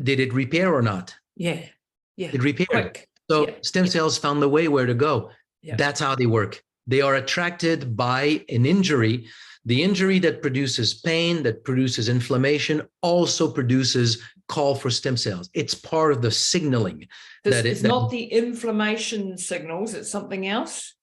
did it repair or not? Yeah. It repaired. So stem cells found the way where to go. That's how they work. They are attracted by an injury The injury that produces pain, that produces inflammation, also produces call for stem cells. It's part of the signaling. It's not the inflammation signals, it's something else?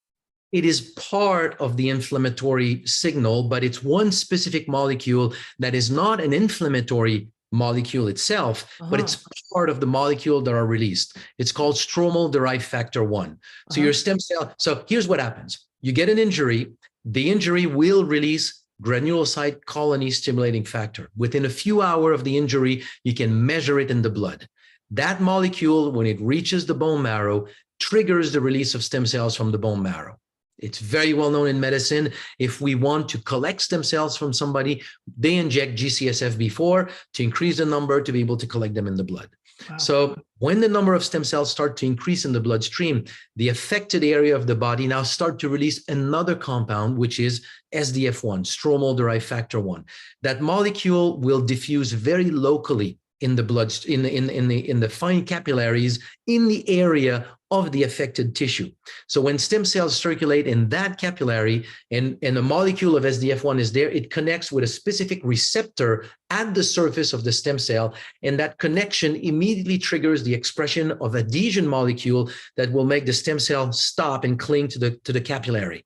It is part of the inflammatory signal, but it's one specific molecule that is not an inflammatory molecule itself, but it's part of the molecule that are released. It's called stromal derived factor 1. So your stem cell, so here's what happens. You get an injury, the injury will release granulocyte colony stimulating factor. Within a few hours of the injury, you can measure it in the blood. That molecule, when it reaches the bone marrow, triggers the release of stem cells from the bone marrow. It's very well known in medicine. If we want to collect stem cells from somebody, they inject GCSF before to increase the number to be able to collect them in the blood. Wow. So when the number of stem cells start to increase in the bloodstream, the affected area of the body now start to release another compound, which is SDF1, stromal derived factor 1. That molecule will diffuse very locally in the blood, in the fine capillaries in the area of the affected tissue. So when stem cells circulate in that capillary and a molecule of SDF1 is there, it connects with a specific receptor at the surface of the stem cell, and that connection immediately triggers the expression of adhesion molecule that will make the stem cell stop and cling to the capillary.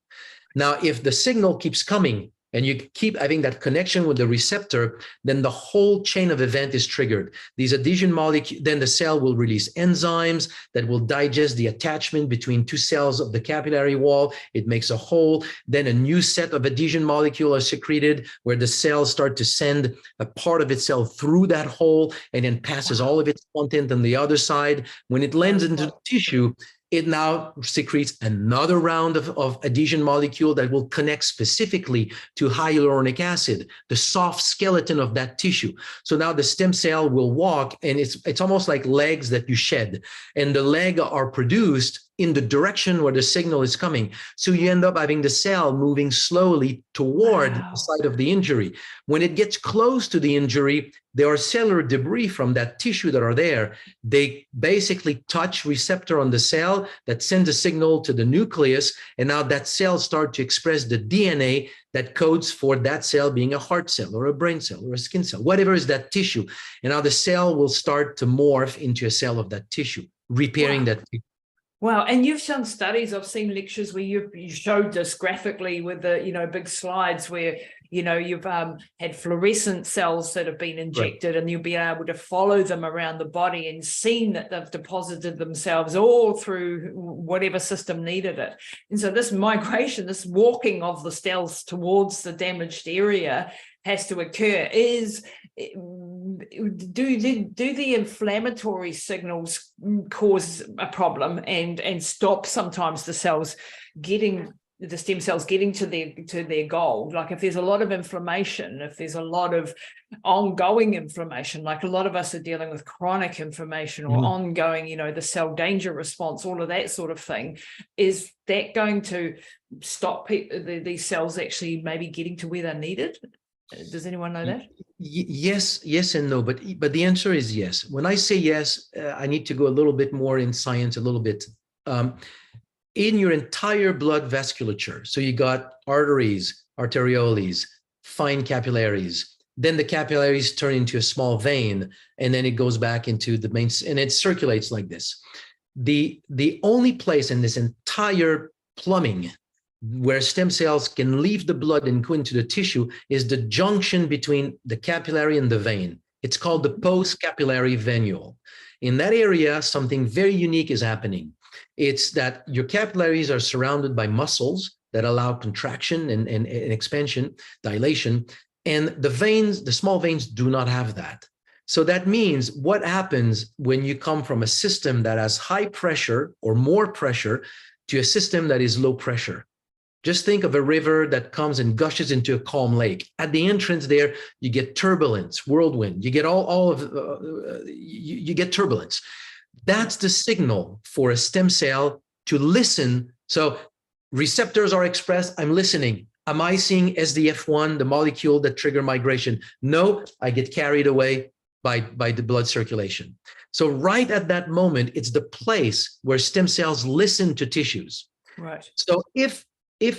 Now, if the signal keeps coming, and you keep having that connection with the receptor, then the whole chain of event is triggered. These adhesion molecules, then the cell will release enzymes that will digest the attachment between two cells of the capillary wall. It makes a hole. Then a new set of adhesion molecules are secreted where the cells start to send a part of itself through that hole and then passes all of its content on the other side. When it lands into the tissue, it now secretes another round of adhesion molecule that will connect specifically to hyaluronic acid, the soft skeleton of that tissue. So now the stem cell will walk, and it's almost like legs that you shed, and the legs are produced in the direction where the signal is coming. So you end up having the cell moving slowly toward the site of the injury. When it gets close to the injury, there are cellular debris from that tissue that are there. They basically touch receptor on the cell that sends a signal to the nucleus, and now that cell starts to express the DNA that codes for that cell being a heart cell or a brain cell or a skin cell, whatever is that tissue. And now the cell will start to morph into a cell of that tissue, repairing that tissue. Wow, and you've done studies, I've seen lectures where you showed this graphically with the, big slides where, you've had fluorescent cells that have been injected, and you'll be able to follow them around the body and seen that they've deposited themselves all through whatever system needed it. And so this migration, this walking of the cells towards the damaged area has to occur. Do the inflammatory signals cause a problem and stop sometimes the stem cells getting to their goal? Like if there's a lot of inflammation, if there's a lot of ongoing inflammation, like a lot of us are dealing with chronic inflammation or ongoing, the cell danger response, all of that sort of thing, is that going to stop these cells actually maybe getting to where they're needed? Does anyone know that? Yes and no, but the answer is yes. When I say yes, I need to go a little bit more in science, a little bit. In your entire blood vasculature, so you got arteries, arterioles, fine capillaries, then the capillaries turn into a small vein, and then it goes back into the main, and it circulates like this. The only place in this entire plumbing where stem cells can leave the blood and go into the tissue is the junction between the capillary and the vein. It's called the post-capillary venule. In that area, something very unique is happening. It's that your capillaries are surrounded by muscles that allow contraction and expansion, dilation, and the veins, the small veins, do not have that. So that means what happens when you come from a system that has high pressure or more pressure to a system that is low pressure? Just think of a river that comes and gushes into a calm lake. At the entrance there, you get turbulence, whirlwind. You get you get turbulence. That's the signal for a stem cell to listen. So receptors are expressed. I'm listening. Am I seeing SDF1, the molecule that trigger migration? No, I get carried away by the blood circulation. So right at that moment, it's the place where stem cells listen to tissues. Right. So if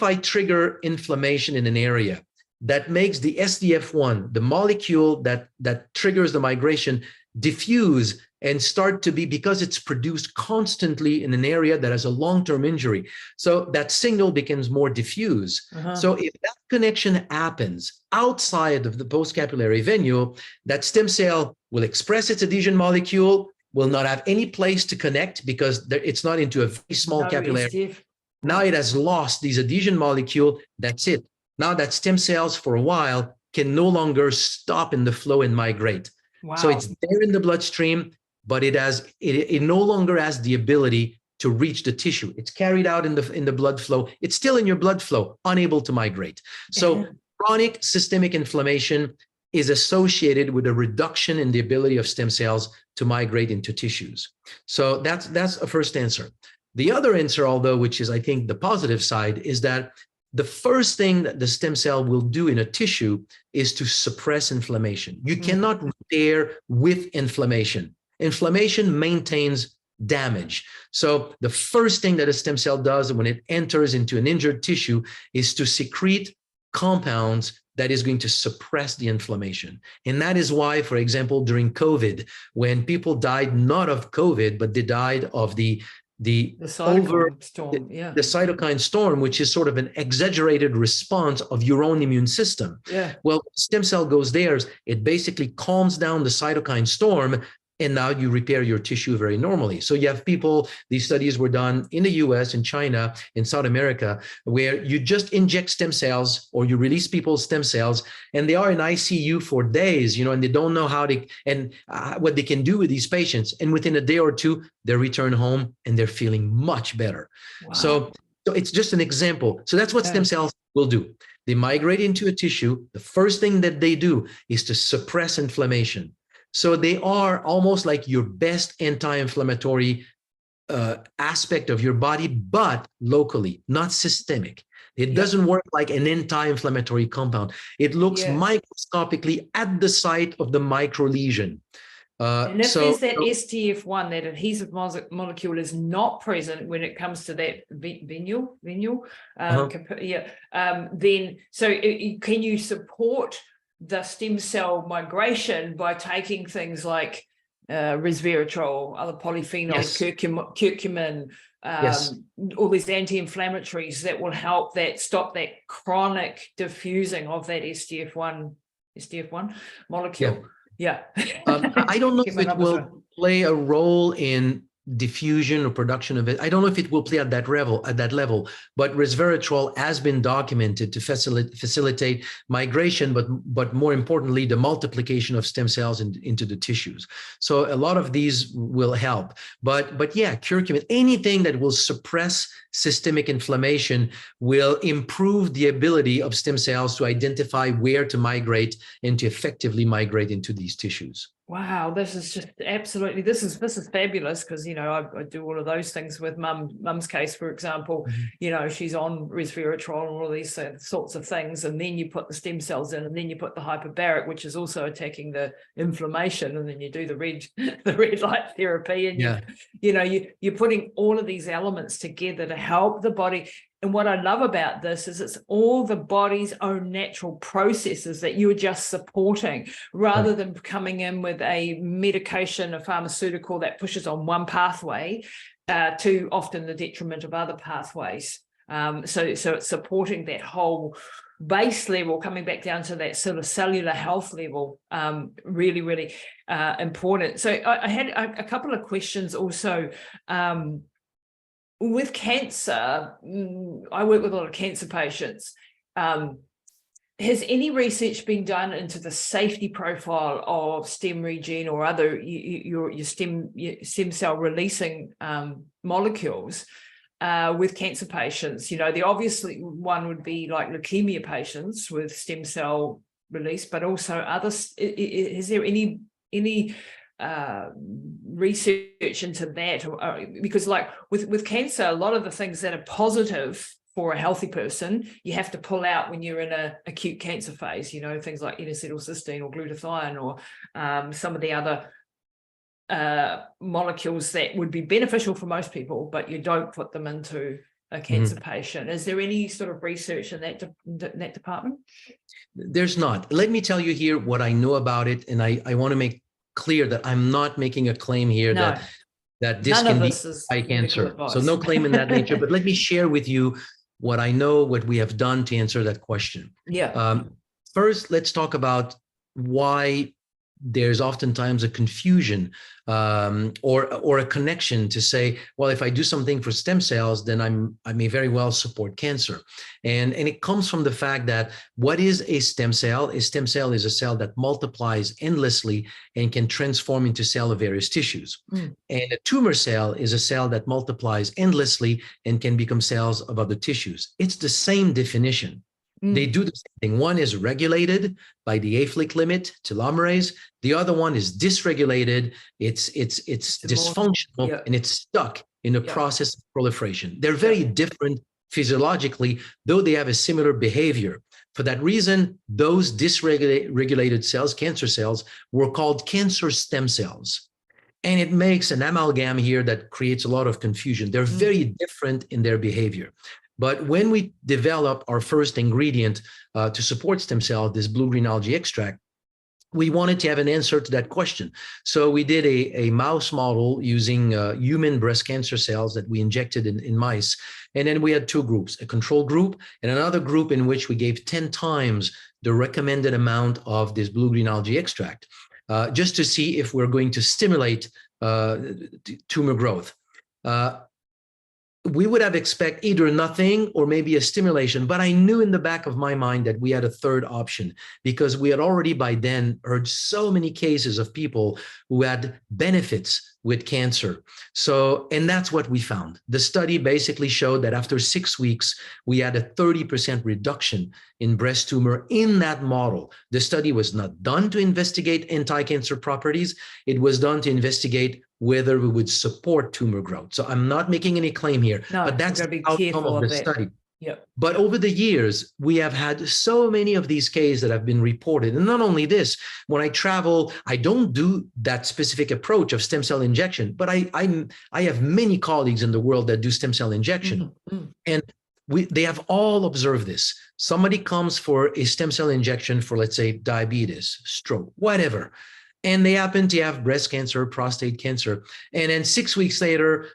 I trigger inflammation in an area, that makes the SDF1, the molecule that triggers the migration, diffuse and start to be, because it's produced constantly in an area that has a long-term injury. So that signal becomes more diffuse. So if that connection happens outside of the postcapillary venule, that stem cell will express its adhesion molecule, will not have any place to connect because it's not into a very small capillary. Now it has lost these adhesion molecule. That's it. Now that stem cells for a while can no longer stop in the flow and migrate. Wow. So it's there in the bloodstream, but it no longer has the ability to reach the tissue. It's carried out in the blood flow. It's still in your blood flow, unable to migrate. So chronic systemic inflammation is associated with a reduction in the ability of stem cells to migrate into tissues. So that's a first answer. The other answer, although, which is I think the positive side, is that the first thing that the stem cell will do in a tissue is to suppress inflammation. You cannot repair with inflammation. Inflammation maintains damage. So the first thing that a stem cell does when it enters into an injured tissue is to secrete compounds that is going to suppress the inflammation. And that is why, for example, during COVID, when people died not of COVID, but they died of the cytokine storm, the cytokine storm, which is sort of an exaggerated response of your own immune system. Well, stem cell goes there, it basically calms down the cytokine storm, and now you repair your tissue very normally. So you have people, these studies were done in the US, in China, in South America, where you just inject stem cells or you release people's stem cells and they are in ICU for days, and they don't know how to, and what they can do with these patients. And within a day or two, they return home and they're feeling much better. Wow. So it's just an example. So that's what stem cells will do. They migrate into a tissue. The first thing that they do is to suppress inflammation. So they are almost like your best anti-inflammatory aspect of your body, but locally, not systemic. It doesn't work like an anti-inflammatory compound. It looks microscopically at the site of the micro lesion. And if there's that SDF1, that adhesive molecule is not present when it comes to that venule, then can you support the stem cell migration by taking things like resveratrol, other polyphenols, curcumin, all these anti-inflammatories that will help stop that chronic diffusing of that SDF1 molecule? I don't know if it will play a role in diffusion or production of it. I don't know if it will play at that level, but resveratrol has been documented to facilitate migration, but more importantly, the multiplication of stem cells into the tissues. So a lot of these will help. But yeah, curcumin, anything that will suppress systemic inflammation will improve the ability of stem cells to identify where to migrate and to effectively migrate into these tissues. Wow, this is just absolutely, this is fabulous, because I do all of those things with mum's case, for example. She's on resveratrol and all these sorts of things, and then you put the stem cells in, and then you put the hyperbaric, which is also attacking the inflammation, and then you do the red light therapy, and you're putting all of these elements together to help the body. And what I love about this is it's all the body's own natural processes that you're just supporting, rather than coming in with a medication, a pharmaceutical that pushes on one pathway to often the detriment of other pathways. So it's supporting that whole base level, coming back down to that sort of cellular health level, really, really important. So I had a couple of questions also. With cancer, I work with a lot of cancer patients. Has any research been done into the safety profile of stem regen or other your stem cell releasing molecules with cancer patients? The obviously one would be like leukemia patients with stem cell release, but also others. Is there any research into that? Because like with cancer, a lot of the things that are positive for a healthy person, you have to pull out when you're in an acute cancer phase, things like N-acetylcysteine or glutathione, or some of the other molecules that would be beneficial for most people, but you don't put them into a cancer patient? Is there any sort of research in that department? There's not. Let me tell you here what I know about it, and I want to make clear that I'm not making a claim here that this can be high cancer. So no claim in that nature, but let me share with you what I know, what we have done to answer that question. Yeah. First, let's talk about why there's oftentimes a confusion or a connection to say, well, if I do something for stem cells, then I may very well support cancer. And it comes from the fact that what is a stem cell? A stem cell is a cell that multiplies endlessly and can transform into cell of various tissues. And a tumor cell is a cell that multiplies endlessly and can become cells of other tissues. It's the same definition. They do the same thing. One is regulated by the aphelic limit, telomerase. The other one is dysregulated. It's dysfunctional and it's stuck in the process of proliferation. They're very different physiologically, though they have a similar behavior. For that reason, those dysregulated cells, cancer cells, were called cancer stem cells. And it makes an amalgam here that creates a lot of confusion. They're very different in their behavior. But when we develop our first ingredient to support stem cells, this blue-green algae extract, we wanted to have an answer to that question. So we did a mouse model using human breast cancer cells that we injected in mice. And then we had two groups, a control group and another group in which we gave 10 times the recommended amount of this blue-green algae extract, just to see if we're going to stimulate tumor growth. We would have expected either nothing or maybe a stimulation, but I knew in the back of my mind that we had a third option because we had already by then heard so many cases of people who had benefits with cancer. So, and that's what we found. The study basically showed that after 6 weeks, we had a 30% reduction in breast tumor in that model. The study was not done to investigate anti-cancer properties. It was done to investigate whether we would support tumor growth. So I'm not making any claim here, but that's the outcome of the study. But over the years, we have had so many of these cases that have been reported. And not only this, when I travel, I don't do that specific approach of stem cell injection, but I have many colleagues in the world that do stem cell injection. And they have all observed this. Somebody comes for a stem cell injection for, let's say, diabetes, stroke, whatever. And they happen to have breast cancer, prostate cancer. And then 6 weeks later,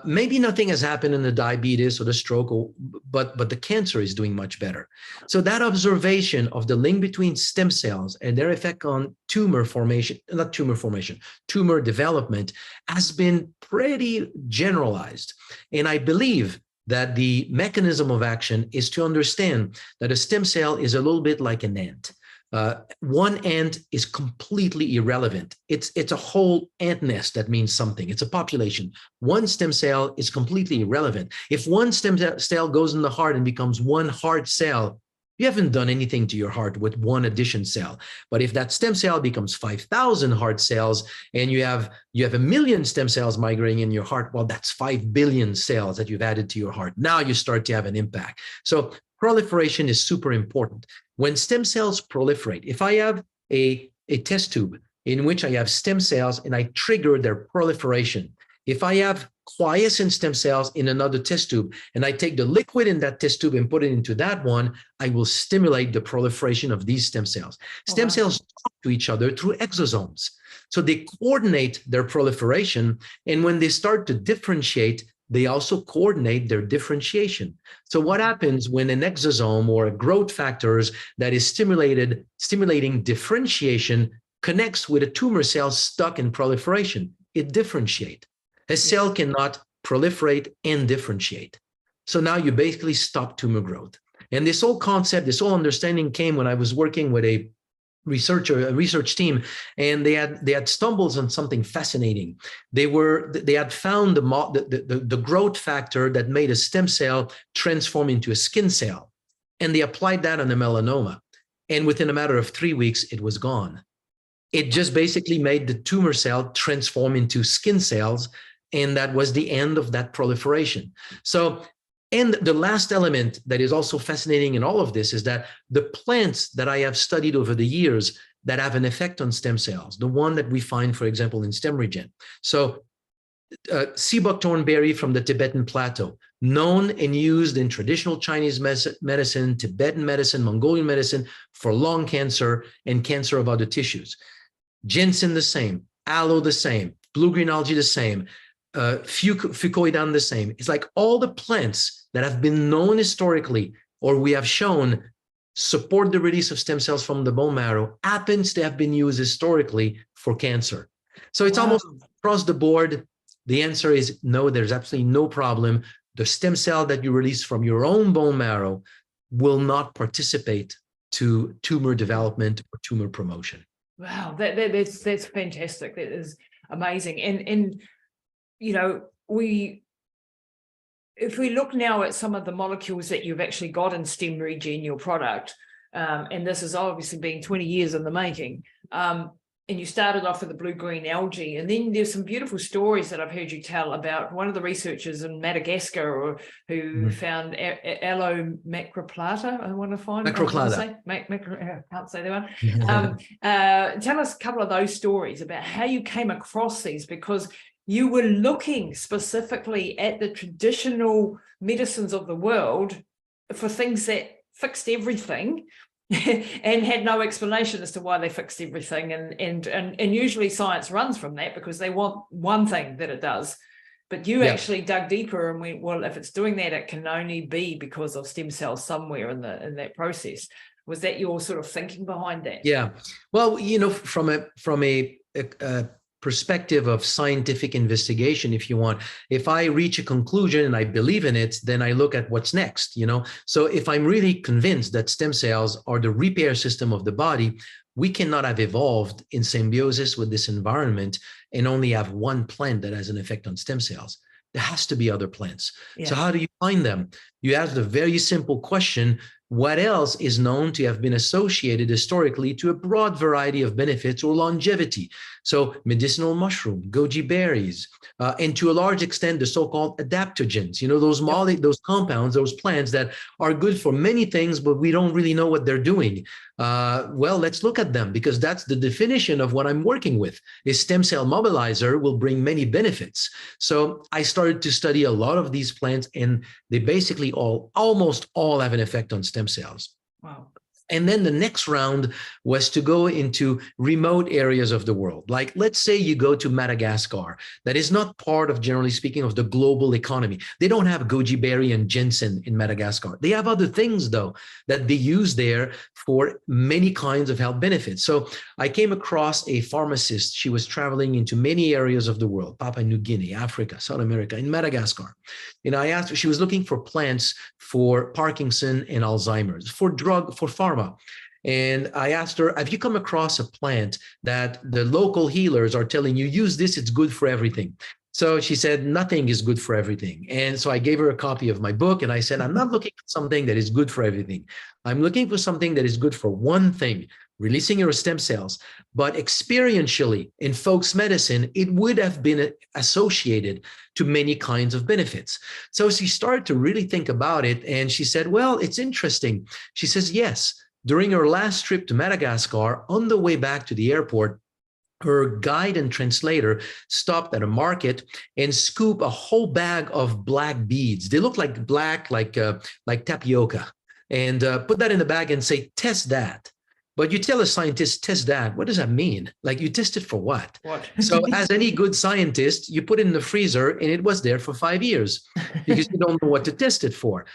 maybe nothing has happened in the diabetes or the stroke, but the cancer is doing much better. So that observation of the link between stem cells and their effect on tumor formation, not tumor formation, tumor development has been pretty generalized. And I believe that the mechanism of action is to understand that a stem cell is a little bit like an ant. One ant is completely irrelevant. It's a whole ant nest that means something. It's a population. One stem cell is completely irrelevant. If one stem cell goes in the heart and becomes one heart cell, you haven't done anything to your heart with one addition cell. But if that stem cell becomes 5,000 heart cells and you have 1 million stem cells migrating in your heart, well, that's 5 billion cells that you've added to your heart. Now you start to have an impact. So proliferation is super important. When stem cells proliferate, if I have a test tube in which I have stem cells and I trigger their proliferation, if I have quiescent stem cells in another test tube and I take the liquid in that test tube and put it into that one, I will stimulate the proliferation of these stem cells. Stem cells talk to each other through exosomes. So they coordinate their proliferation. And when they start to differentiate, they also coordinate their differentiation. So what happens when an exosome or a growth factors that is stimulating differentiation connects with a tumor cell stuck in proliferation? It differentiates. A cell cannot proliferate and differentiate. So now you basically stop tumor growth. And this whole concept, this whole understanding came when I was working with a research team, and they had stumbled on something fascinating. They had found the growth factor that made a stem cell transform into a skin cell, and they applied that on a melanoma, and within a matter of 3 weeks it was gone. It just basically made the tumor cell transform into skin cells, and that was the end of that proliferation. So, and the last element that is also fascinating in all of this is that the plants that I have studied over the years that have an effect on stem cells, the one that we find, for example, in stem regen. So sea buckthorn berry from the Tibetan plateau, known and used in traditional Chinese medicine, Tibetan medicine, Mongolian medicine for lung cancer and cancer of other tissues. Ginseng the same, aloe the same, blue-green algae the same, fucoidan the same. It's like all the plants that have been known historically, or we have shown support the release of stem cells from the bone marrow, happens to have been used historically for cancer. So it's almost across the board. The answer is no, there's absolutely no problem. The stem cell that you release from your own bone marrow will not participate to tumor development or tumor promotion. Wow, that's fantastic. That is amazing. And you know, if we look now at some of the molecules that you've actually got in Stem Regen, your product, and this has obviously been 20 years in the making, and you started off with the blue-green algae, and then there's some beautiful stories that I've heard you tell about one of the researchers in Madagascar who found aloe macroplata. I want to find macroclada. I can't say that one. Tell us a couple of those stories about how you came across these, because you were looking specifically at the traditional medicines of the world for things that fixed everything. And had no explanation as to why they fixed everything, and usually science runs from that because they want one thing that it does, but you actually dug deeper and went, well, if it's doing that, it can only be because of stem cells somewhere in that process. Was that your sort of thinking behind that? Yeah, well, you know, from a perspective of scientific investigation, if you want, if I reach a conclusion and I believe in it, then I look at what's next, you know. So if I'm really convinced that stem cells are the repair system of the body, we cannot have evolved in symbiosis with this environment and only have one plant that has an effect on stem cells. There has to be other plants. So how do you find them? You ask the very simple question, what else is known to have been associated historically to a broad variety of benefits or longevity? So medicinal mushroom, goji berries, and to a large extent, the so-called adaptogens, you know, those those compounds, those plants that are good for many things, but we don't really know what they're doing. Well, let's look at them, because that's the definition of what I'm working with. A stem cell mobilizer will bring many benefits. So I started to study a lot of these plants, and they basically almost all have an effect on stem cells. Wow. And then the next round was to go into remote areas of the world. Like, let's say you go to Madagascar, that is not part of, generally speaking, of the global economy. They don't have goji berry and ginseng in Madagascar. They have other things, though, that they use there for many kinds of health benefits. So I came across a pharmacist. She was traveling into many areas of the world, Papua New Guinea, Africa, South America, and Madagascar. And I asked her, she was looking for plants for Parkinson and Alzheimer's, for pharma. And I asked her, have you come across a plant that the local healers are telling you, use this, it's good for everything? So she said, nothing is good for everything. And so I gave her a copy of my book, and I said, I'm not looking for something that is good for everything. I'm looking for something that is good for one thing, releasing your stem cells. But experientially, in folks' medicine, it would have been associated to many kinds of benefits. So she started to really think about it, and she said, well, it's interesting. She says, yes, during her last trip to Madagascar, on the way back to the airport, her guide and translator stopped at a market and scooped a whole bag of black beads. They look like black, like tapioca, and put that in the bag and say, test that. But you tell a scientist, test that. What does that mean? Like, you test it for what? So as any good scientist, you put it in the freezer, and it was there for 5 years because you don't know what to test it for.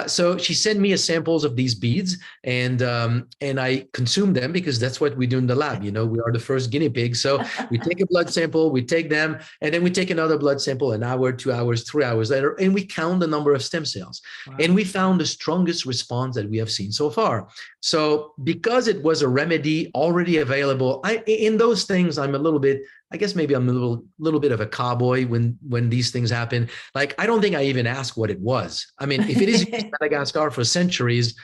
So she sent me samples of these beads, and I consumed them because that's what we do in the lab. You know, we are the first guinea pigs. So we take a blood sample, we take them, and then we take another blood sample an hour, 2 hours, 3 hours later, and we count the number of stem cells. Wow. And we found the strongest response that we have seen so far. So because it was a remedy already available, in those things, I'm a little bit, I guess maybe I'm a little bit of a cowboy when these things happen. Like, I don't think I even asked what it was. I mean, if it is in Madagascar for centuries,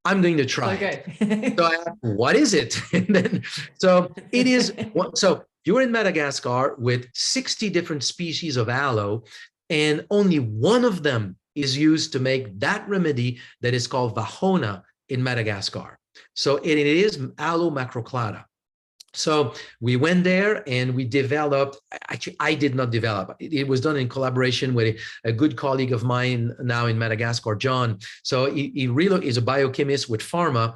I'm going to try it. So I asked, what is it? And then, so it is, so you're in Madagascar with 60 different species of aloe, and only one of them is used to make that remedy that is called Vahona in Madagascar. So it is aloe macroclada. So we went there and we developed, actually, I did not develop. It was done in collaboration with a good colleague of mine now in Madagascar, John. So he really is a biochemist with pharma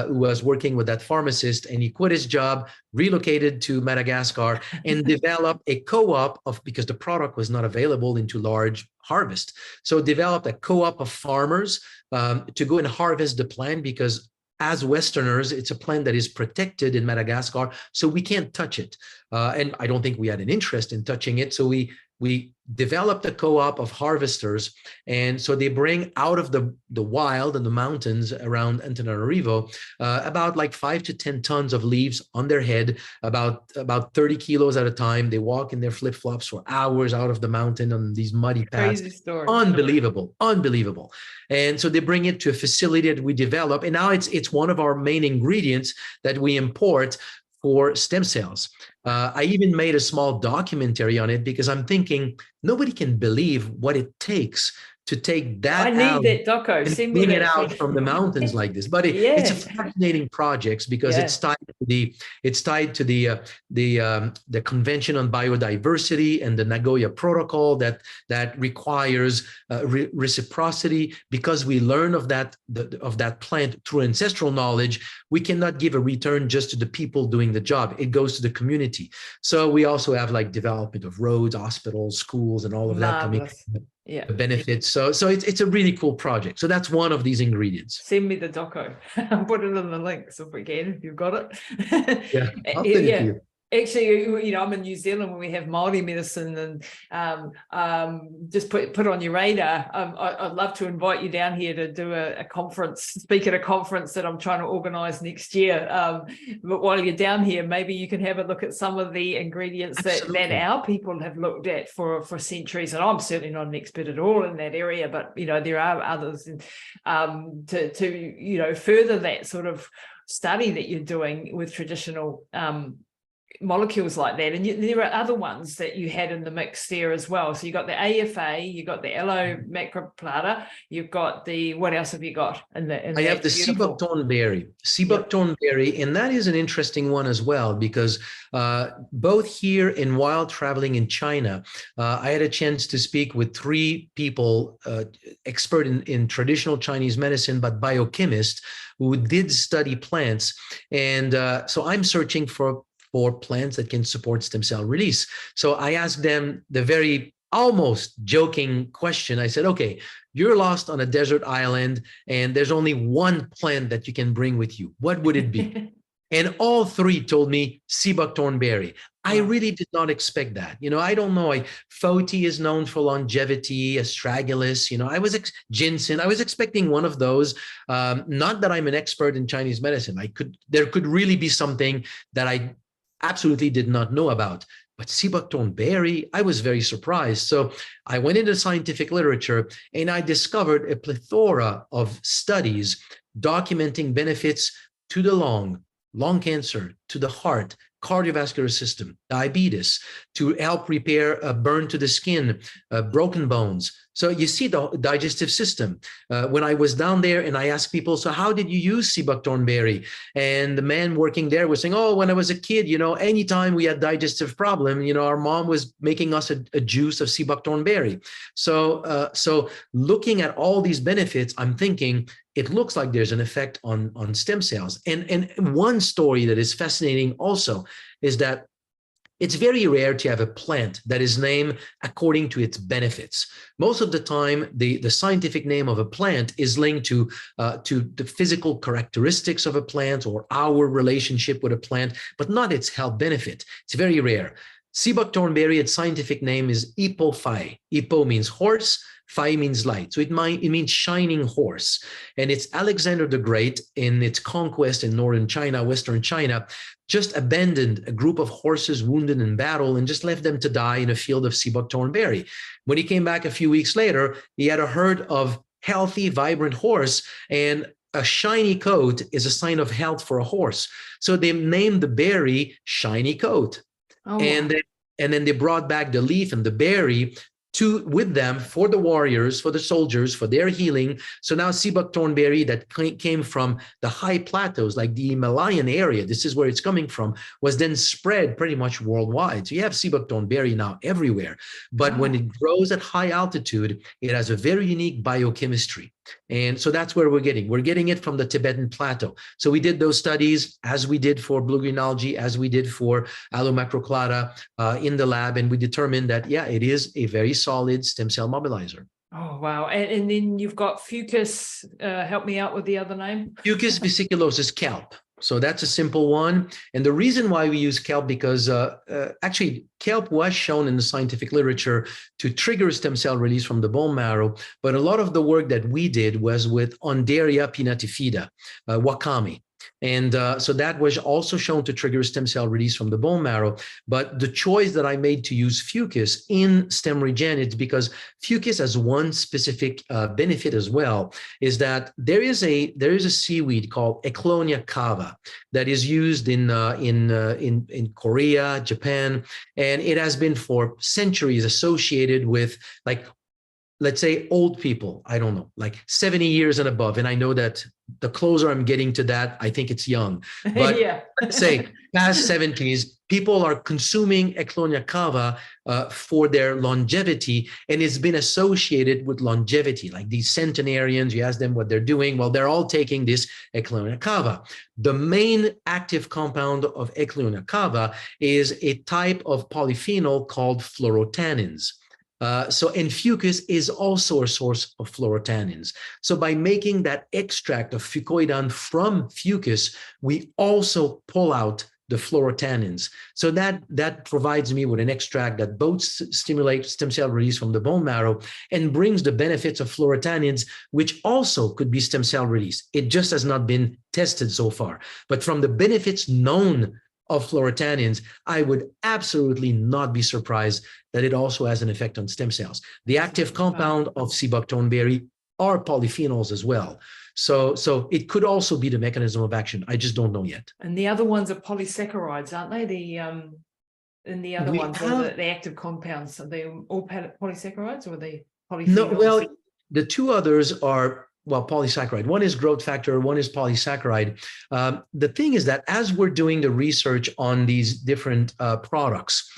who was working with that pharmacist, and he quit his job, relocated to Madagascar and developed a co-op because the product was not available into large harvest. So developed a co-op of farmers to go and harvest the plant, because as Westerners, it's a plant that is protected in Madagascar, so we can't touch it. And I don't think we had an interest in touching it. So we developed a co-op of harvesters. And so they bring out of the wild and the mountains around Antananarivo about like 5 to 10 tons of leaves on their head, about 30 kilos at a time. They walk in their flip-flops for hours out of the mountain on these muddy paths. Crazy story. Unbelievable, unbelievable. And so they bring it to a facility that we develop. And now it's one of our main ingredients that we import for stem cells. I even made a small documentary on it, because I'm thinking nobody can believe what it takes to take that I need that doco. and bring it out from the mountains like this. But it's a fascinating project, because it's tied to the Convention on Biodiversity and the Nagoya Protocol that requires reciprocity. Because we learn of that plant through ancestral knowledge, we cannot give a return just to the people doing the job. It goes to the community. So we also have like development of roads, hospitals, schools, and all of that coming. The benefits. So it's a really cool project. So that's one of these ingredients. Send me the doco. I'll put it in the links if we can, if you've got it. Yeah, I'll send it to you. Actually, I'm in New Zealand when we have Māori medicine, and just put on your radar. I'd love to invite you down here to do a conference, speak at a conference that I'm trying to organise next year. But while you're down here, maybe you can have a look at some of the ingredients that our people have looked at for centuries. And I'm certainly not an expert at all in that area, but there are others to further that sort of study that you're doing with traditional molecules like that. And there are other ones that you had in the mix there as well. So you got the AFA, you got the Aloe macroplata, you've got what else have you got? I have the sea buckthorn berry, and that is an interesting one as well, because both here and while traveling in China, I had a chance to speak with 3 people, expert in traditional Chinese medicine, but biochemists who did study plants. And so I'm searching for plants that can support stem cell release. So I asked them the very almost joking question. I said, okay, you're lost on a desert island and there's only one plant that you can bring with you. What would it be? And all 3 told me sea buckthorn berry. I really did not expect that. I don't know. Foti is known for longevity, astragalus, ginseng. I was expecting one of those. Not that I'm an expert in Chinese medicine. There could really be something that I absolutely did not know about. But sea buckthorn berry, I was very surprised. So I went into scientific literature and I discovered a plethora of studies documenting benefits to the lung cancer, to the heart, cardiovascular system, diabetes, to help repair a burn to the skin, broken bones. So you see the digestive system. When I was down there and I asked people, so how did you use sea buckthorn berry? And the man working there was saying, oh, when I was a kid, anytime we had digestive problem, our mom was making us a juice of sea buckthorn berry. So looking at all these benefits, I'm thinking, it looks like there's an effect on stem cells. And one story that is fascinating also is that it's very rare to have a plant that is named according to its benefits. Most of the time, the scientific name of a plant is linked to the physical characteristics of a plant or our relationship with a plant, but not its health benefit. It's very rare. Sea buckthorn berry, its scientific name is Ipo-Phi. Ipo means horse, Phi means light. So it means shining horse. And it's Alexander the Great in its conquest in northern China, western China, just abandoned a group of horses wounded in battle and just left them to die in a field of sea buckthorn berry. When he came back a few weeks later, he had a herd of healthy, vibrant horse, and a shiny coat is a sign of health for a horse. So they named the berry Shiny Coat. Oh, and then they brought back the leaf and the berry with them for the warriors, for the soldiers, for their healing. So now sea buckthornberry that came from the high plateaus, like the Himalayan area, this is where it's coming from, was then spread pretty much worldwide. So you have sea buckthornberry now everywhere. But when it grows at high altitude, it has a very unique biochemistry. And so that's where we're getting it from the Tibetan plateau. So we did those studies as we did for blue-green algae, as we did for Allomacroclada in the lab. And we determined that, yeah, it is a very solid stem cell mobilizer. Oh, wow. And then you've got Fucus. Help me out with the other name. Fucus vesiculosus, kelp. So that's a simple one. And the reason why we use kelp, because actually kelp was shown in the scientific literature to trigger stem cell release from the bone marrow. But a lot of the work that we did was with Undaria pinnatifida, wakame. And so that was also shown to trigger stem cell release from the bone marrow. But the choice that I made to use Fucus in stem regen is because Fucus has one specific benefit as well, is that there is a seaweed called Eclonia cava that is used in Korea, Japan, and it has been for centuries associated with, like, let's say old people, I don't know, like 70 years and above. And I know that the closer I'm getting to that, I think it's young. But yeah. let's say past 70s, people are consuming Eclonia cava for their longevity, and it's been associated with longevity. Like these centenarians, you ask them what they're doing. Well, they're all taking this Eclonia cava. The main active compound of Eclonia cava is a type of polyphenol called fluorotannins. And Fucus is also a source of fluorotannins. So by making that extract of fucoidan from Fucus, we also pull out the fluorotannins. So that provides me with an extract that both stimulates stem cell release from the bone marrow and brings the benefits of fluorotannins, which also could be stem cell release. It just has not been tested so far. But from the benefits known of fluorotannins, I would absolutely not be surprised that it also has an effect on stem cells. The active compound of sea buckthornberry are polyphenols as well. So it could also be the mechanism of action. I just don't know yet. And the other ones are polysaccharides, aren't they? And the other ones are the active compounds. Are they all polysaccharides, or are they polyphenols? No, well, the two others are, well, polysaccharide. One is growth factor, one is polysaccharide. The thing is that as we're doing the research on these different products,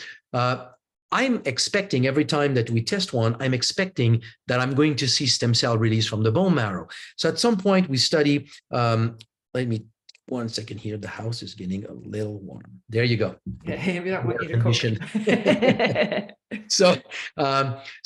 I'm expecting every time that we test one, I'm expecting that I'm going to see stem cell release from the bone marrow. So at some point we study, let me, 1 second here, the house is getting a little warm. There you go. Yeah, we don't want you to cook.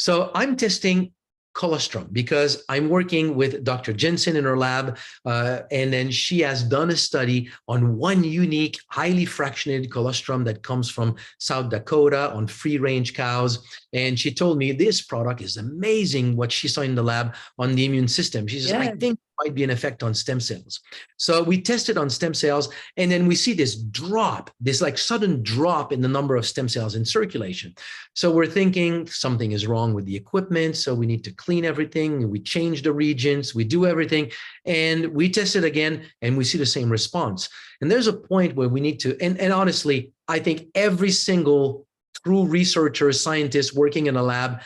So I'm testing colostrum because I'm working with Dr. Jensen in her lab, and then she has done a study on one unique, highly fractionated colostrum that comes from South Dakota on free-range cows. And she told me this product is amazing, what she saw in the lab on the immune system. She says, I think might be an effect on stem cells. So we tested on stem cells, and then we see this drop, this like sudden drop in the number of stem cells in circulation. So we're thinking something is wrong with the equipment. So we need to clean everything. We change the reagents, we do everything, and we test it again, and we see the same response. And there's a point where we need to, and honestly, I think every single true researcher, scientist working in a lab,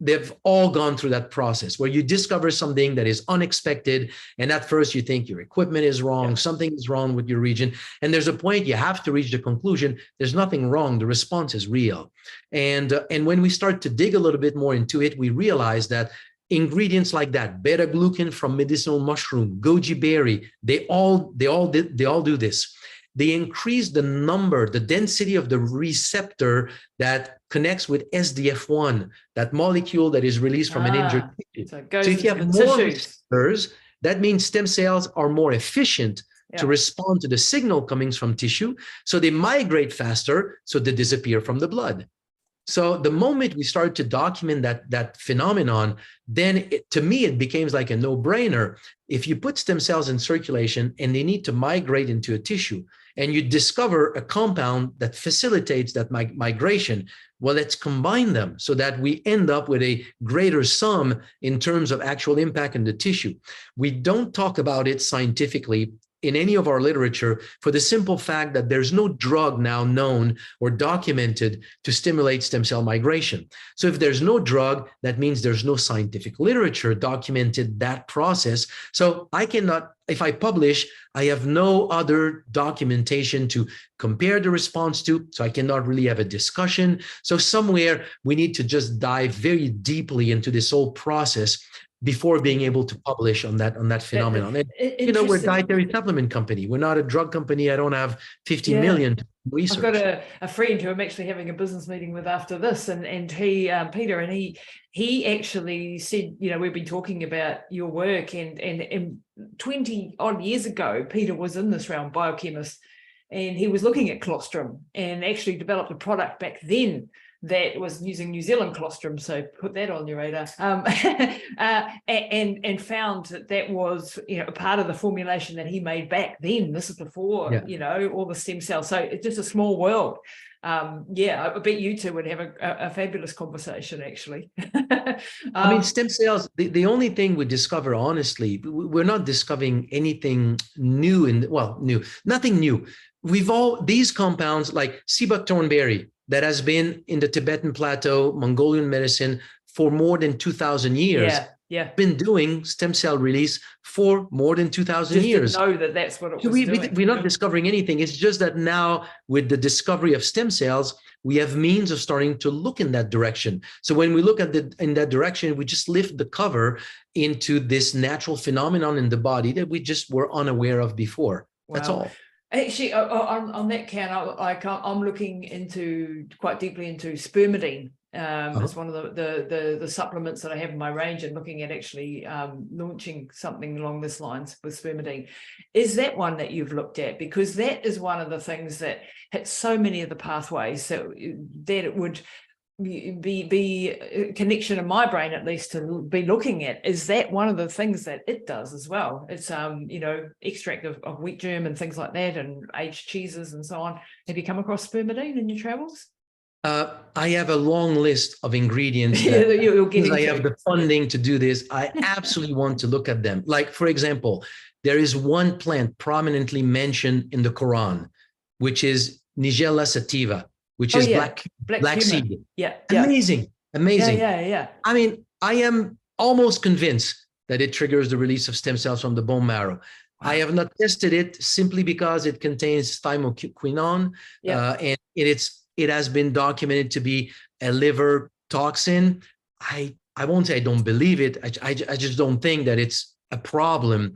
they've all gone through that process where you discover something that is unexpected. And at first you think your equipment is wrong, something is wrong with your region. And there's a point you have to reach the conclusion, there's nothing wrong, the response is real. And when we start to dig a little bit more into it, we realize that ingredients like that, beta-glucan from medicinal mushroom, goji berry, they all do this. They increase the number, the density of the receptor that connects with SDF1, that molecule that is released from an injured tissue. So if you have more receptors, that means stem cells are more efficient to respond to the signal coming from tissue. So they migrate faster, so they disappear from the blood. So the moment we start to document that phenomenon, then to me, it becomes like a no-brainer. If you put stem cells in circulation and they need to migrate into a tissue, and you discover a compound that facilitates that migration, well, let's combine them so that we end up with a greater sum in terms of actual impact in the tissue. We don't talk about it scientifically in any of our literature for the simple fact that there's no drug now known or documented to stimulate stem cell migration. So if there's no drug, that means there's no scientific literature documented that process. So I cannot, if I publish, I have no other documentation to compare the response to, so I cannot really have a discussion. So somewhere we need to just dive very deeply into this whole process before being able to publish on that phenomenon. And, you know, we're a dietary supplement company. We're not a drug company. I don't have 50 million to research. I've got a friend who I'm actually having a business meeting with after this, and he, Peter, and he actually said, you know, we've been talking about your work, and 20 odd years ago, Peter was in this realm, biochemist, and he was looking at colostrum and actually developed a product back then that was using New Zealand colostrum, so put that on your radar, and found that was, you know, a part of the formulation that he made back then. This is before, you know, all the stem cells. So it's just a small world. Yeah, I bet you two would have a fabulous conversation, actually. I mean, stem cells, the only thing we discover, honestly, we're not discovering anything new nothing new. These compounds like sea buckthornberry, that has been in the Tibetan plateau, Mongolian medicine for more than 2,000 years. Been doing stem cell release for more than 2,000 years. Know that that's what it was doing. We're not discovering anything. It's just that now with the discovery of stem cells, we have means of starting to look in that direction. So when we look at in that direction, we just lift the cover into this natural phenomenon in the body that we just were unaware of before. Wow. That's all. Actually, on that count, I'm looking quite deeply into spermidine. It's one of the supplements that I have in my range, and looking at actually launching something along this lines with spermidine. Is that one that you've looked at? Because that is one of the things that hits so many of the pathways, so that it would be a connection in my brain, at least, to be looking at. Is that one of the things that it does as well? It's you know, extract of wheat germ and things like that, and aged cheeses and so on. Have you come across spermidine in your travels? I have a long list of ingredients that I have the funding to do this. I absolutely want to look at them. Like, for example, there is one plant prominently mentioned in the Quran, which is Nigella sativa, which is black seed. Amazing. Yeah. I mean, I am almost convinced that it triggers the release of stem cells from the bone marrow. Wow. I have not tested it simply because it contains thymoquinone, and it has been documented to be a liver toxin. I won't say I don't believe it. I just don't think that it's a problem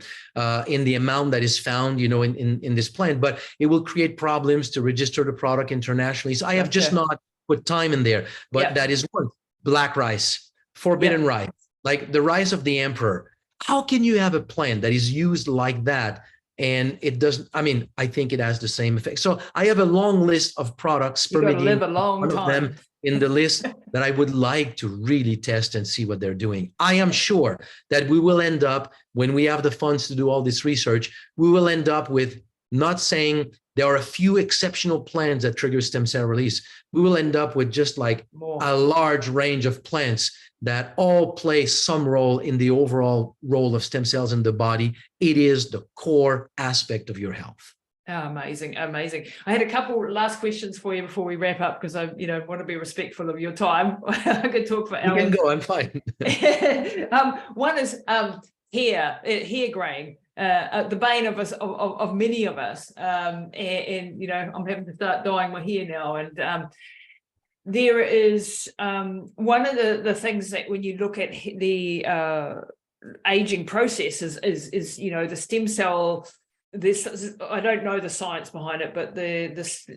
in the amount that is found, you know, in this plant, but it will create problems to register the product internationally. So I have just not put time in there, but that is one. Black rice, forbidden rice, like the rice of the emperor. How can you have a plant that is used like that and it doesn't? I mean, I think it has the same effect. So I have a long list of products. You've got to live a long time. Of them in the list that I would like to really test and see what they're doing. I am sure that we will end up, when we have the funds to do all this research, we will end up with, not saying there are a few exceptional plants that trigger stem cell release. We will end up with just like a large range of plants that all play some role in the overall role of stem cells in the body. It is the core aspect of your health. Oh, amazing. I had a couple last questions for you before we wrap up, because I, you know, want to be respectful of your time. I could talk for hours. You can go. I'm fine. One is hair graying, the bane of us, of many of us, and you know, I'm having to start dyeing my hair now, and there is one of the things that when you look at the aging process is you know, the stem cell. I don't know the science behind it, but there's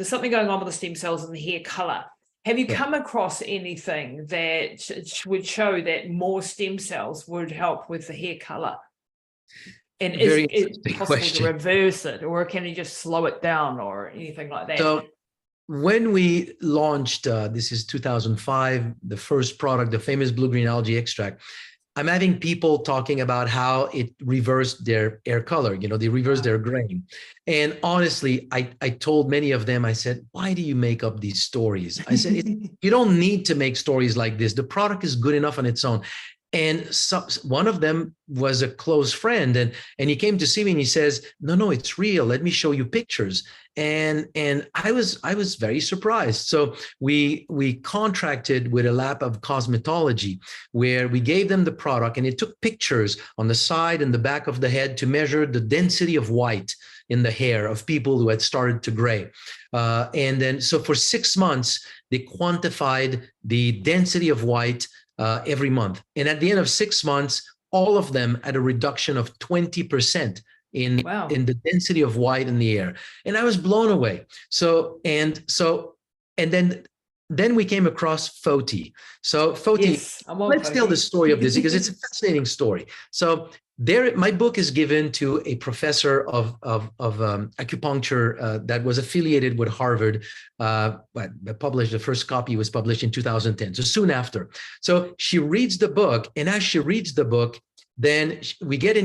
something going on with the stem cells and the hair color. Have you come across anything that would show that more stem cells would help with the hair color? And is it possible to reverse it, or can you just slow it down or anything like that? So when we launched, this is 2005, the first product, the famous blue-green algae extract, I'm having people talking about how it reversed their hair color, you know, they reversed their grain. And honestly, I told many of them, I said, why do you make up these stories? I said, you don't need to make stories like this. The product is good enough on its own. And so, one of them was a close friend, and he came to see me and he says, no, it's real. Let me show you pictures. And I was very surprised. So we contracted with a lab of cosmetology where we gave them the product, and it took pictures on the side and the back of the head to measure the density of white in the hair of people who had started to gray. And then, so for 6 months, they quantified the density of white every month. And at the end of 6 months, all of them had a reduction of 20% in the density of white in the air. And I was blown away. And then we came across Foti. So Foti, yes, let's tell the story of this because it's a fascinating story. So there, my book is given to a professor of acupuncture that was affiliated with Harvard. Published, the first copy was published in 2010, so soon after. So she reads the book, and as she reads the book, then we get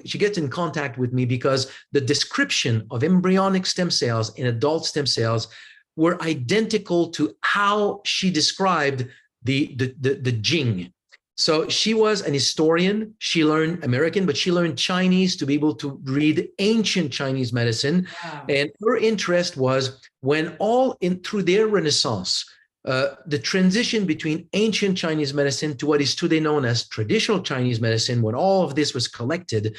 she gets in contact with me because the description of embryonic stem cells and adult stem cells were identical to how she described the Jing. So she was an historian. She learned American, but she learned Chinese to be able to read ancient Chinese medicine. Wow. And her interest was when through their Renaissance, the transition between ancient Chinese medicine to what is today known as traditional Chinese medicine, when all of this was collected,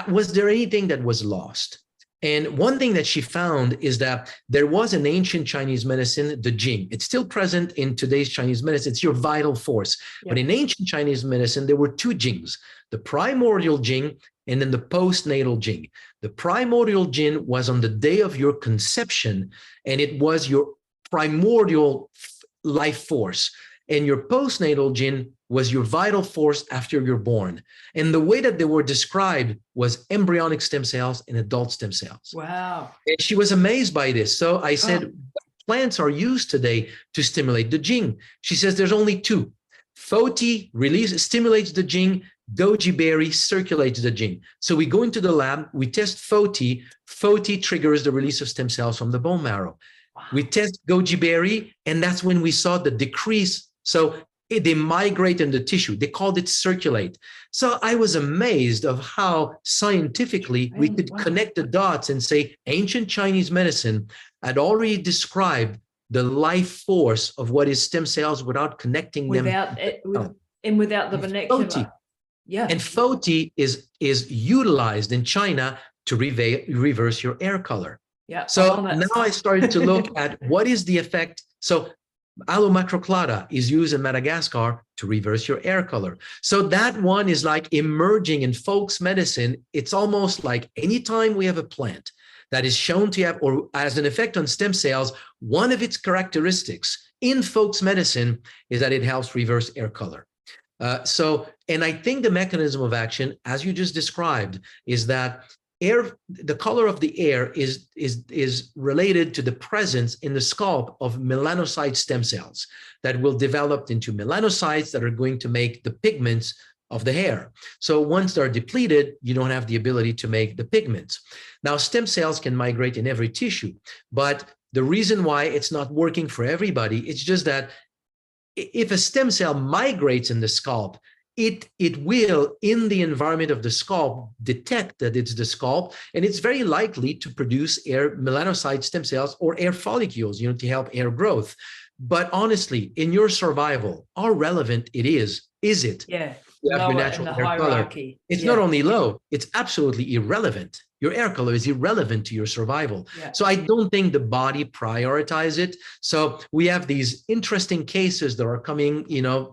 was there anything that was lost? And one thing that she found is that there was an ancient Chinese medicine, the Jing. It's still present in today's Chinese medicine. It's your vital force. Yep. But in ancient Chinese medicine, there were 2 Jings, the primordial Jing and then the postnatal Jing. The primordial Jing was on the day of your conception, and it was your primordial life force. And your postnatal Jing was your vital force after you're born. And the way that they were described was embryonic stem cells and adult stem cells. Wow. And she was amazed by this. So I said, what plants are used today to stimulate the Jing? She says there's only 2. Foti stimulates the Jing, goji berry circulates the Jing. So we go into the lab, we test Foti. Foti triggers the release of stem cells from the bone marrow. Wow. We test goji berry, and that's when we saw the decrease. So they migrate in the tissue. They called it circulate. So I was amazed of how scientifically we could connect the dots and say ancient Chinese medicine had already described the life force of what is stem cells without connecting them. Without the vernacular. Yeah. And Foti is utilized in China to reverse your hair color. Yeah. So now I started to look at what is the effect. So Allomacroclada is used in Madagascar to reverse your hair color. So that one is like emerging in folks medicine. It's almost like anytime we have a plant that is shown to have, or as an effect on stem cells, one of its characteristics in folks medicine is that it helps reverse hair color. And I think the mechanism of action, as you just described, is that the color of the hair is related to the presence in the scalp of melanocyte stem cells that will develop into melanocytes that are going to make the pigments of the hair. So once they're depleted, you don't have the ability to make the pigments. Now, stem cells can migrate in every tissue, but the reason why it's not working for everybody, it's just that if a stem cell migrates in the scalp, it will, in the environment of the scalp, detect that it's the scalp, and it's very likely to produce hair melanocyte stem cells or hair follicles, to help hair growth. But honestly, in your survival, how relevant it is it? Yeah. You have your natural hair color. It's not only low, it's absolutely irrelevant. Your hair color is irrelevant to your survival. Yeah. So I don't think the body prioritizes it. So we have these interesting cases that are coming,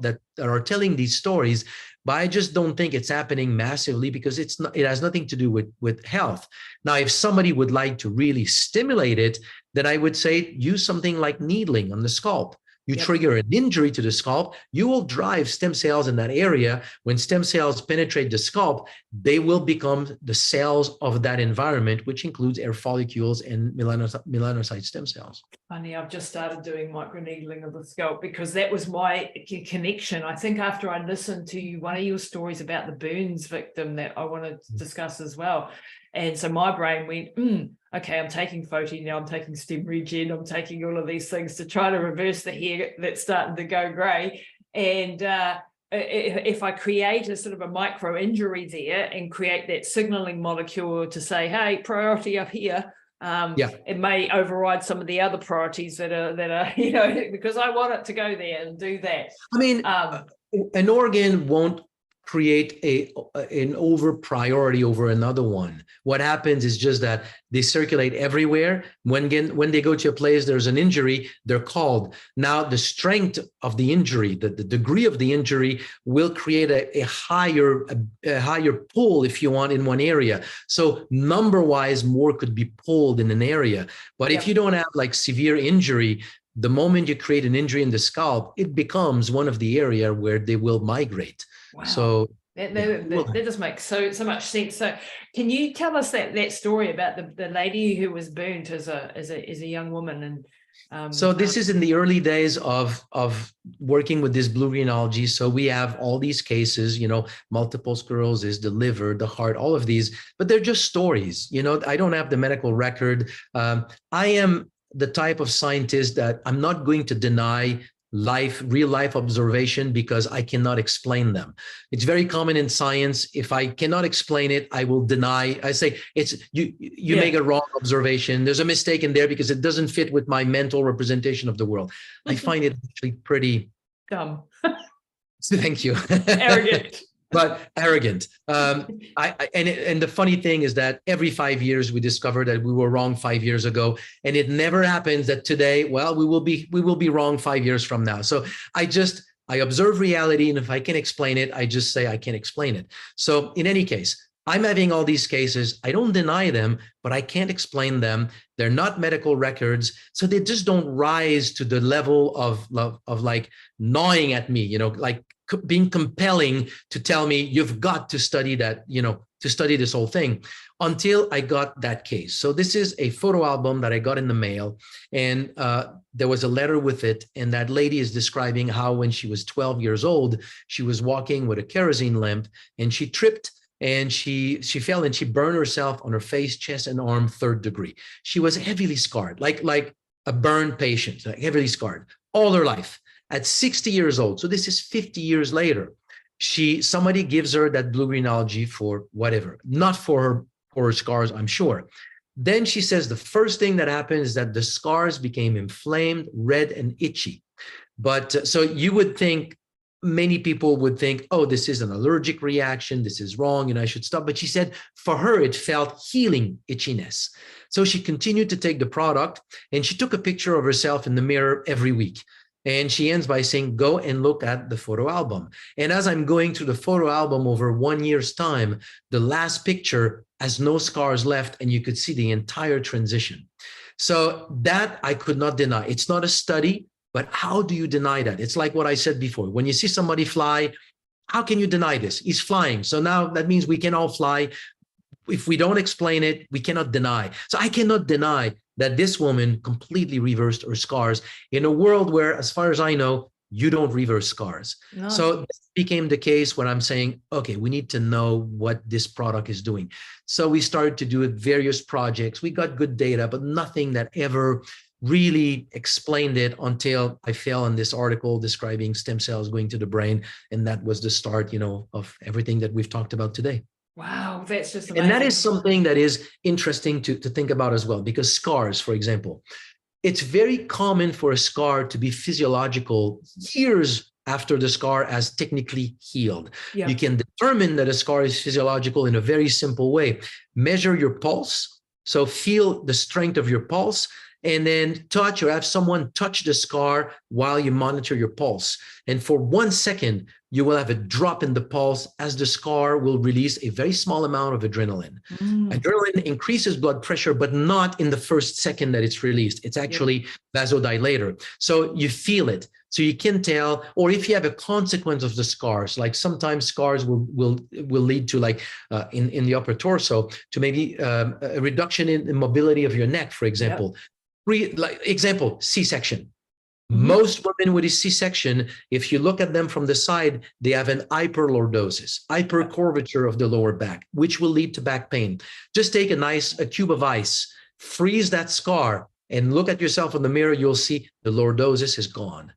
that are telling these stories, but I just don't think it's happening massively because it has nothing to do with health. Now, if somebody would like to really stimulate it, then I would say use something like needling on the scalp. You trigger an injury to the scalp, you will drive stem cells in that area. When stem cells penetrate the scalp, they will become the cells of that environment, which includes hair follicles and melanocyte stem cells. Funny, I've just started doing microneedling of the scalp because that was my connection. I think after I listened to one of your stories about the burns victim that I want to discuss as well. And so my brain went, okay, I'm taking Foti now, I'm taking stem regen, I'm taking all of these things to try to reverse the hair that's starting to go grey. And if I create a sort of a micro injury there and create that signaling molecule to say, hey, priority up here, it may override some of the other priorities that are, you know, because I want it to go there and do that. I mean, an organ won't create an over priority over another one. What happens is just that they circulate everywhere. When they go to a place there's an injury, they're called. Now the strength of the injury, the degree of the injury will create a higher pull, if you want, in one area. So number wise, more could be pulled in an area. But if you don't have like severe injury, the moment you create an injury in the scalp, it becomes one of the area where they will migrate. Wow. So that just makes so much sense. So can you tell us that story about the lady who was burnt as a young woman? And so this is in the early days of working with this blue-green algae. So we have all these cases, you know, multiple sclerosis, the liver, the heart, all of these, but they're just stories. You know, I don't have the medical record. I am the type of scientist that I'm not going to deny real life observation because I cannot explain them. It's very common in science. If I cannot explain it, I will deny. I say it's you make a wrong observation. There's a mistake in there because it doesn't fit with my mental representation of the world. I find it actually pretty dumb. Thank you. Arrogant. But arrogant. And the funny thing is that every 5 years we discover that we were wrong 5 years ago, and it never happens that today, well, we will be wrong 5 years from now. So I observe reality, and if I can explain it, I just say I can explain it. So in any case, I'm having all these cases. I don't deny them, but I can't explain them. They're not medical records, so they just don't rise to the level of like gnawing at me, you know, like being compelling to tell me you've got to study that, you know, to study this whole thing, until I got that case. So this is a photo album that I got in the mail, and there was a letter with it. And that lady is describing how when she was 12 years old, she was walking with a kerosene lamp and she tripped and she fell and she burned herself on her face, chest, and arm, 3rd degree. She was heavily scarred, like a burn patient, like heavily scarred all her life. At 60 years old, so this is 50 years later, somebody gives her that blue-green algae for whatever, not for her scars, I'm sure. Then she says the first thing that happened is that the scars became inflamed, red, and itchy. But so you would think, many people would think, oh, this is an allergic reaction, this is wrong, and I should stop. But she said for her, it felt healing itchiness. So she continued to take the product, and she took a picture of herself in the mirror every week. And she ends by saying, go and look at the photo album. And as I'm going through the photo album over 1 year's time, the last picture has no scars left, and you could see the entire transition. So that I could not deny. It's not a study, but how do you deny that? It's like what I said before. When you see somebody fly, how can you deny this? He's flying. So now that means we can all fly. If we don't explain it, we cannot deny. So I cannot deny that this woman completely reversed her scars in a world where, as far as I know, you don't reverse scars. No. So this became the case when I'm saying, okay, we need to know what this product is doing. So we started to do various projects. We got good data, but nothing that ever really explained it until I fell on this article describing stem cells going to the brain. And that was the start, you know, of everything that we've talked about today. Wow, that's just amazing. And that is something that is interesting to think about as well, because scars, for example, it's very common for a scar to be physiological years after the scar has technically healed. Yeah. You can determine that a scar is physiological in a very simple way. Measure your pulse. So feel the strength of your pulse, and then touch or have someone touch the scar while you monitor your pulse. And for 1 second, you will have a drop in the pulse as the scar will release a very small amount of adrenaline. Adrenaline increases blood pressure, but not in the first second that it's released. It's actually vasodilator. So you feel it. So you can tell, or if you have a consequence of the scars, like sometimes scars will lead to, like in the upper torso, to maybe a reduction in the mobility of your neck, for example. Like example, C-section. Most women with a C-section, if you look at them from the side, they have an hyperlordosis, hypercurvature of the lower back, which will lead to back pain. Just take a cube of ice, freeze that scar, and look at yourself in the mirror. You'll see the lordosis is gone.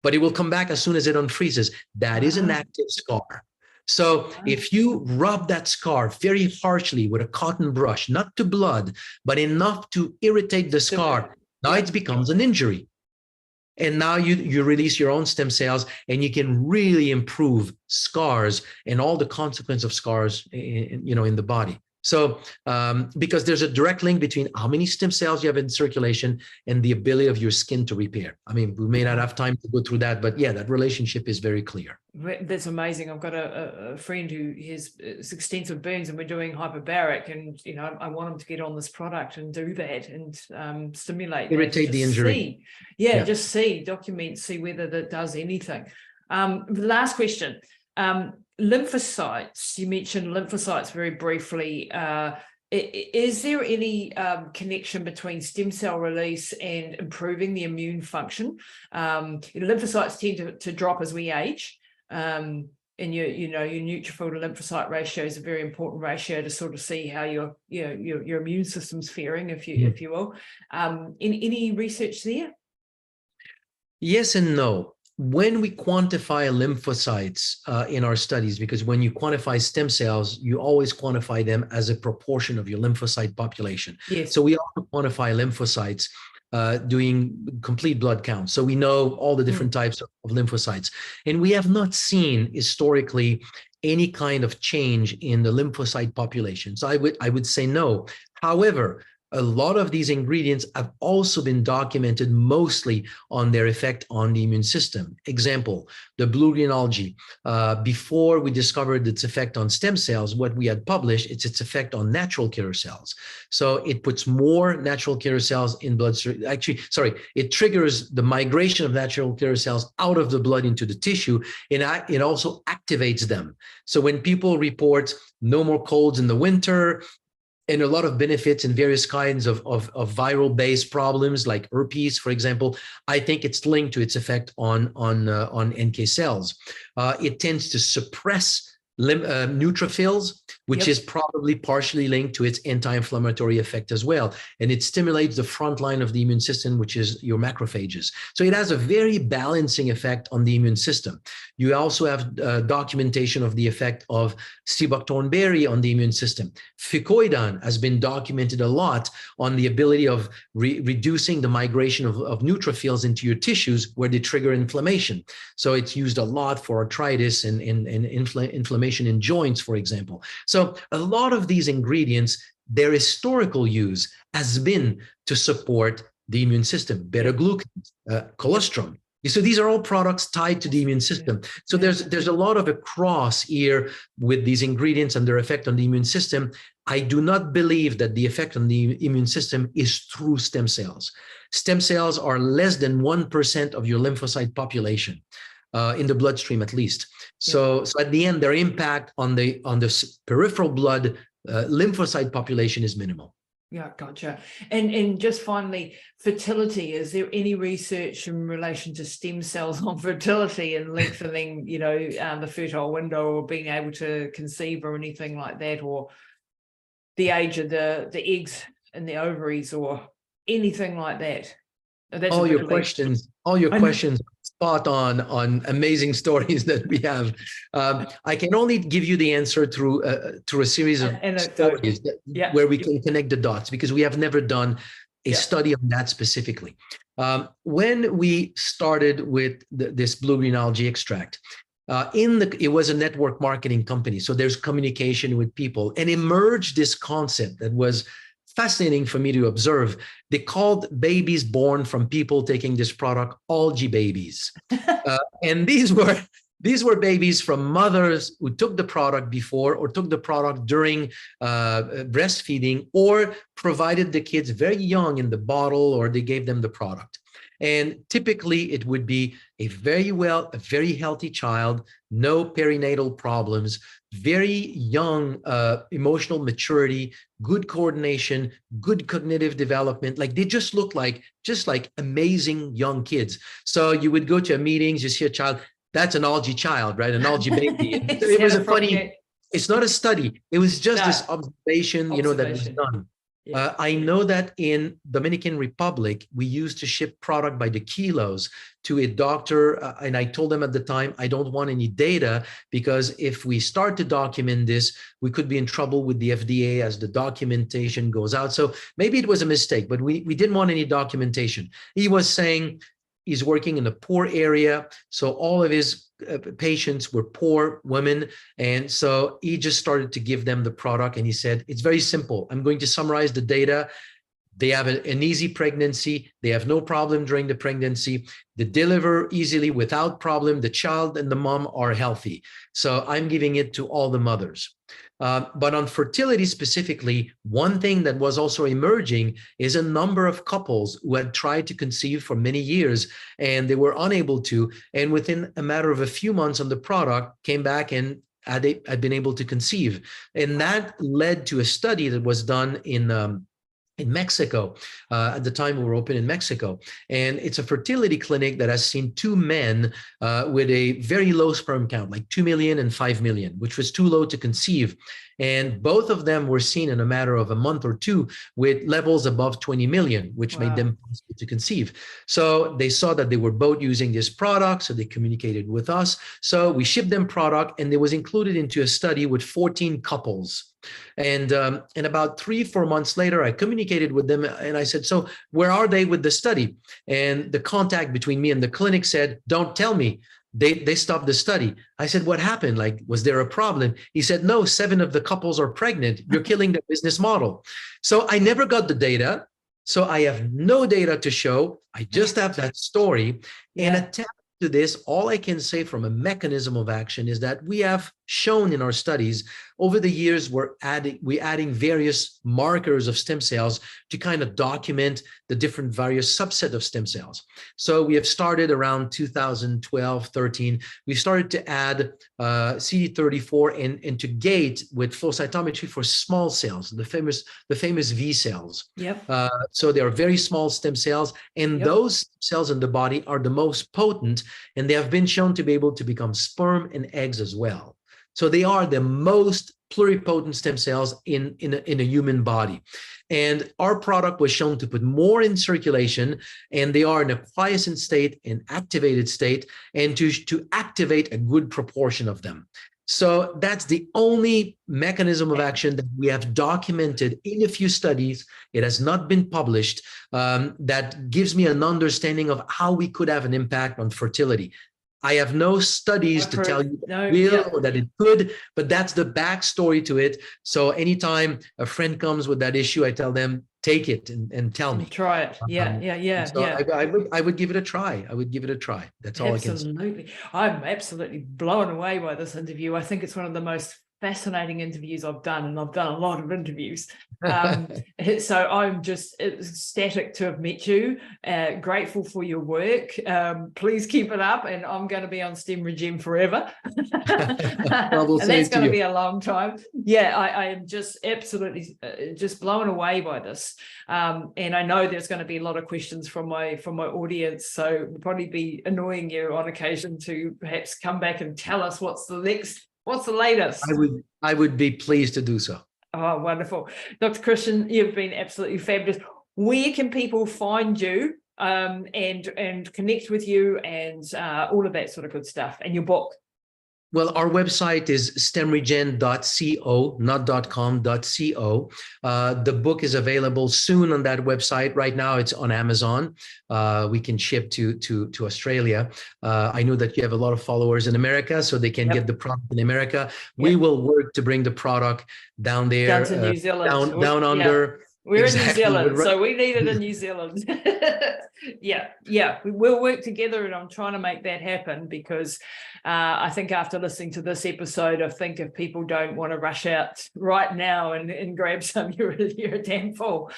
but it will come back as soon as it unfreezes. That is an active scar. So if you rub that scar very harshly with a cotton brush, not to blood, but enough to irritate the scar, now it becomes an injury. And now you release your own stem cells, and you can really improve scars and all the consequence of scars in the body. So because there's a direct link between how many stem cells you have in circulation and the ability of your skin to repair. I mean, we may not have time to go through that, but yeah, that relationship is very clear. That's amazing. I've got a friend who has extensive burns, and we're doing hyperbaric, and I want him to get on this product and do that and stimulate, irritate the injury. Just document, see whether that does anything. The last question. Lymphocytes, you mentioned lymphocytes very briefly. Is there any connection between stem cell release and improving the immune function? Lymphocytes tend to drop as we age, and your neutrophil to lymphocyte ratio is a very important ratio to sort of see how your immune system's faring, if you will. Any research there? Yes and no. When we quantify lymphocytes in our studies, because when you quantify stem cells, you always quantify them as a proportion of your lymphocyte population. Yes. So we also quantify lymphocytes doing complete blood count. So we know all the different types of lymphocytes. And we have not seen historically any kind of change in the lymphocyte population. So I would say no. However, a lot of these ingredients have also been documented mostly on their effect on the immune system. Example, the blue-green algae. Before we discovered its effect on stem cells, what we had published, it's its effect on natural killer cells. So it puts more natural killer cells in blood. It triggers the migration of natural killer cells out of the blood into the tissue, and it also activates them. So when people report no more colds in the winter, and a lot of benefits in various kinds of viral-based problems like herpes, for example, I think it's linked to its effect on NK cells. It tends to suppress neutrophils, which is probably partially linked to its anti-inflammatory effect as well. And it stimulates the front line of the immune system, which is your macrophages. So it has a very balancing effect on the immune system. You also have documentation of the effect of sea buckthorn berry on the immune system. Fucoidan has been documented a lot on the ability of reducing the migration of neutrophils into your tissues where they trigger inflammation. So it's used a lot for arthritis and inflammation in joints, for example. So a lot of these ingredients, their historical use has been to support the immune system, beta-glucans, colostrum. So these are all products tied to the immune system. So there's a lot of a cross here with these ingredients and their effect on the immune system. I do not believe that the effect on the immune system is through stem cells. Stem cells are less than 1% of your lymphocyte population. In the bloodstream, at least. So at the end, their impact on the peripheral blood lymphocyte population is minimal. Yeah, gotcha. And just finally, fertility. Is there any research in relation to stem cells on fertility and lengthening, the fertile window, or being able to conceive, or anything like that, or the age of the eggs in the ovaries, or anything like that? All your questions spot on amazing stories that we have. I can only give you the answer through a series of stories where we can connect the dots, because we have never done a study on that specifically. When we started with this blue-green algae extract, it was a network marketing company. So there's communication with people, and emerged this concept that was fascinating for me to observe. They called babies born from people taking this product algae babies. And these were babies from mothers who took the product before, or took the product during breastfeeding, or provided the kids very young in the bottle, or they gave them the product. And typically it would be a very healthy child, no perinatal problems, very young emotional maturity, good coordination, good cognitive development. Like, they just look like amazing young kids. So you would go to meetings, you see a child, that's an algae child, right? An algae baby. It was a funny, it's not a study. It was just this observation, that was done. I know that in Dominican Republic, we used to ship product by the kilos to a doctor. And I told them at the time, I don't want any data, because if we start to document this, we could be in trouble with the FDA as the documentation goes out. So maybe it was a mistake, but we didn't want any documentation. He was saying he's working in a poor area, so all of his patients were poor women, and so he just started to give them the product, and he said, it's very simple. I'm going to summarize the data. They have an easy pregnancy. They have no problem during the pregnancy. They deliver easily without problem. The child and the mom are healthy. So I'm giving it to all the mothers. But on fertility specifically, one thing that was also emerging is a number of couples who had tried to conceive for many years and they were unable to. And within a matter of a few months on the product, came back and had been able to conceive. And that led to a study that was done in Mexico. At the time we were open in Mexico, and it's a fertility clinic that has seen two men with a very low sperm count, like 2 million and 5 million, which was too low to conceive. And both of them were seen in a matter of a month or two with levels above 20 million, which made them possible to conceive. So they saw that they were both using this product, so they communicated with us. So we shipped them product, and it was included into a study with 14 couples. And about 3-4 months later, I communicated with them and I said, so where are they with the study? And the contact between me and the clinic said, don't tell me. They stopped the study. I said, what happened? Like, was there a problem? He said, no, 7 of the couples are pregnant. You're killing the business model. So I never got the data. So I have no data to show. I just have that story. And attached to this, all I can say from a mechanism of action is that we have shown in our studies over the years, we're adding various markers of stem cells to kind of document the different various subset of stem cells. So we have started around 2012, 13. We started to add CD34 and to gate with flow cytometry for small cells, the famous V cells. So they are very small stem cells, and those cells in the body are the most potent, and they have been shown to be able to become sperm and eggs as well. So they are the most pluripotent stem cells in a human body. And our product was shown to put more in circulation, and they are in a quiescent state, an activated state, and to activate a good proportion of them. So that's the only mechanism of action that we have documented in a few studies. It has not been published, that gives me an understanding of how we could have an impact on fertility. I have no studies to tell you that it could, but that's the backstory to it. So anytime a friend comes with that issue, I tell them, take it and tell me. Try it. I would give it a try. I would give it a try. That's all I can say. Absolutely. I'm absolutely blown away by this interview. I think it's one of the most fascinating interviews I've done, and I've done a lot of interviews. So I'm just ecstatic to have met you, grateful for your work. Please keep it up, and I'm going to be on STEM Regime forever. Well, and that's going to be a long time. I am just absolutely just blown away by this. And I know there's going to be a lot of questions from my audience, so we'll probably be annoying you on occasion to perhaps come back and tell us what's the latest. I would be pleased to do so. Oh, wonderful. Dr. Christian, you've been absolutely fabulous. Where can people find you and connect with you and all of that sort of good stuff, and your book? Well, our website is stemregen.co, not .com.co. The book is available soon on that website. Right now, it's on Amazon. We can ship to Australia. I know that you have a lot of followers in America, so they can get the product in America. We will work to bring the product down there, down to New Zealand, down under. We're in New Zealand, so we need it in New Zealand. We'll work together, and I'm trying to make that happen, because I think after listening to this episode, I think if people don't want to rush out right now and grab some, you're a damn fool.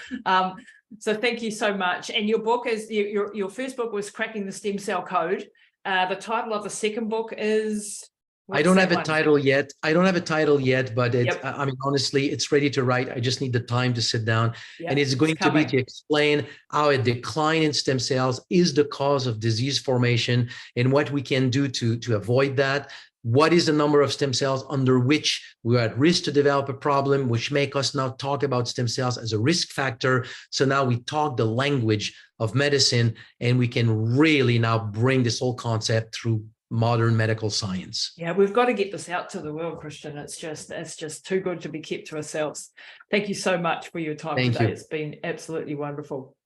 So thank you so much. And your book is, your first book was Cracking the Stem Cell Code. The title of the second book is... I don't have a title yet. But I mean, honestly, it's ready to write. I just need the time to sit down. And it's going to be to explain how a decline in stem cells is the cause of disease formation and what we can do to avoid that. what is the number of stem cells under which we're at risk to develop a problem, which make us now talk about stem cells as a risk factor. So now we talk the language of medicine, and we can really now bring this whole concept through modern medical science. Yeah, we've got to get this out to the world, Christian. It's just too good to be kept to ourselves. Thank you so much for your time today. It's been absolutely wonderful.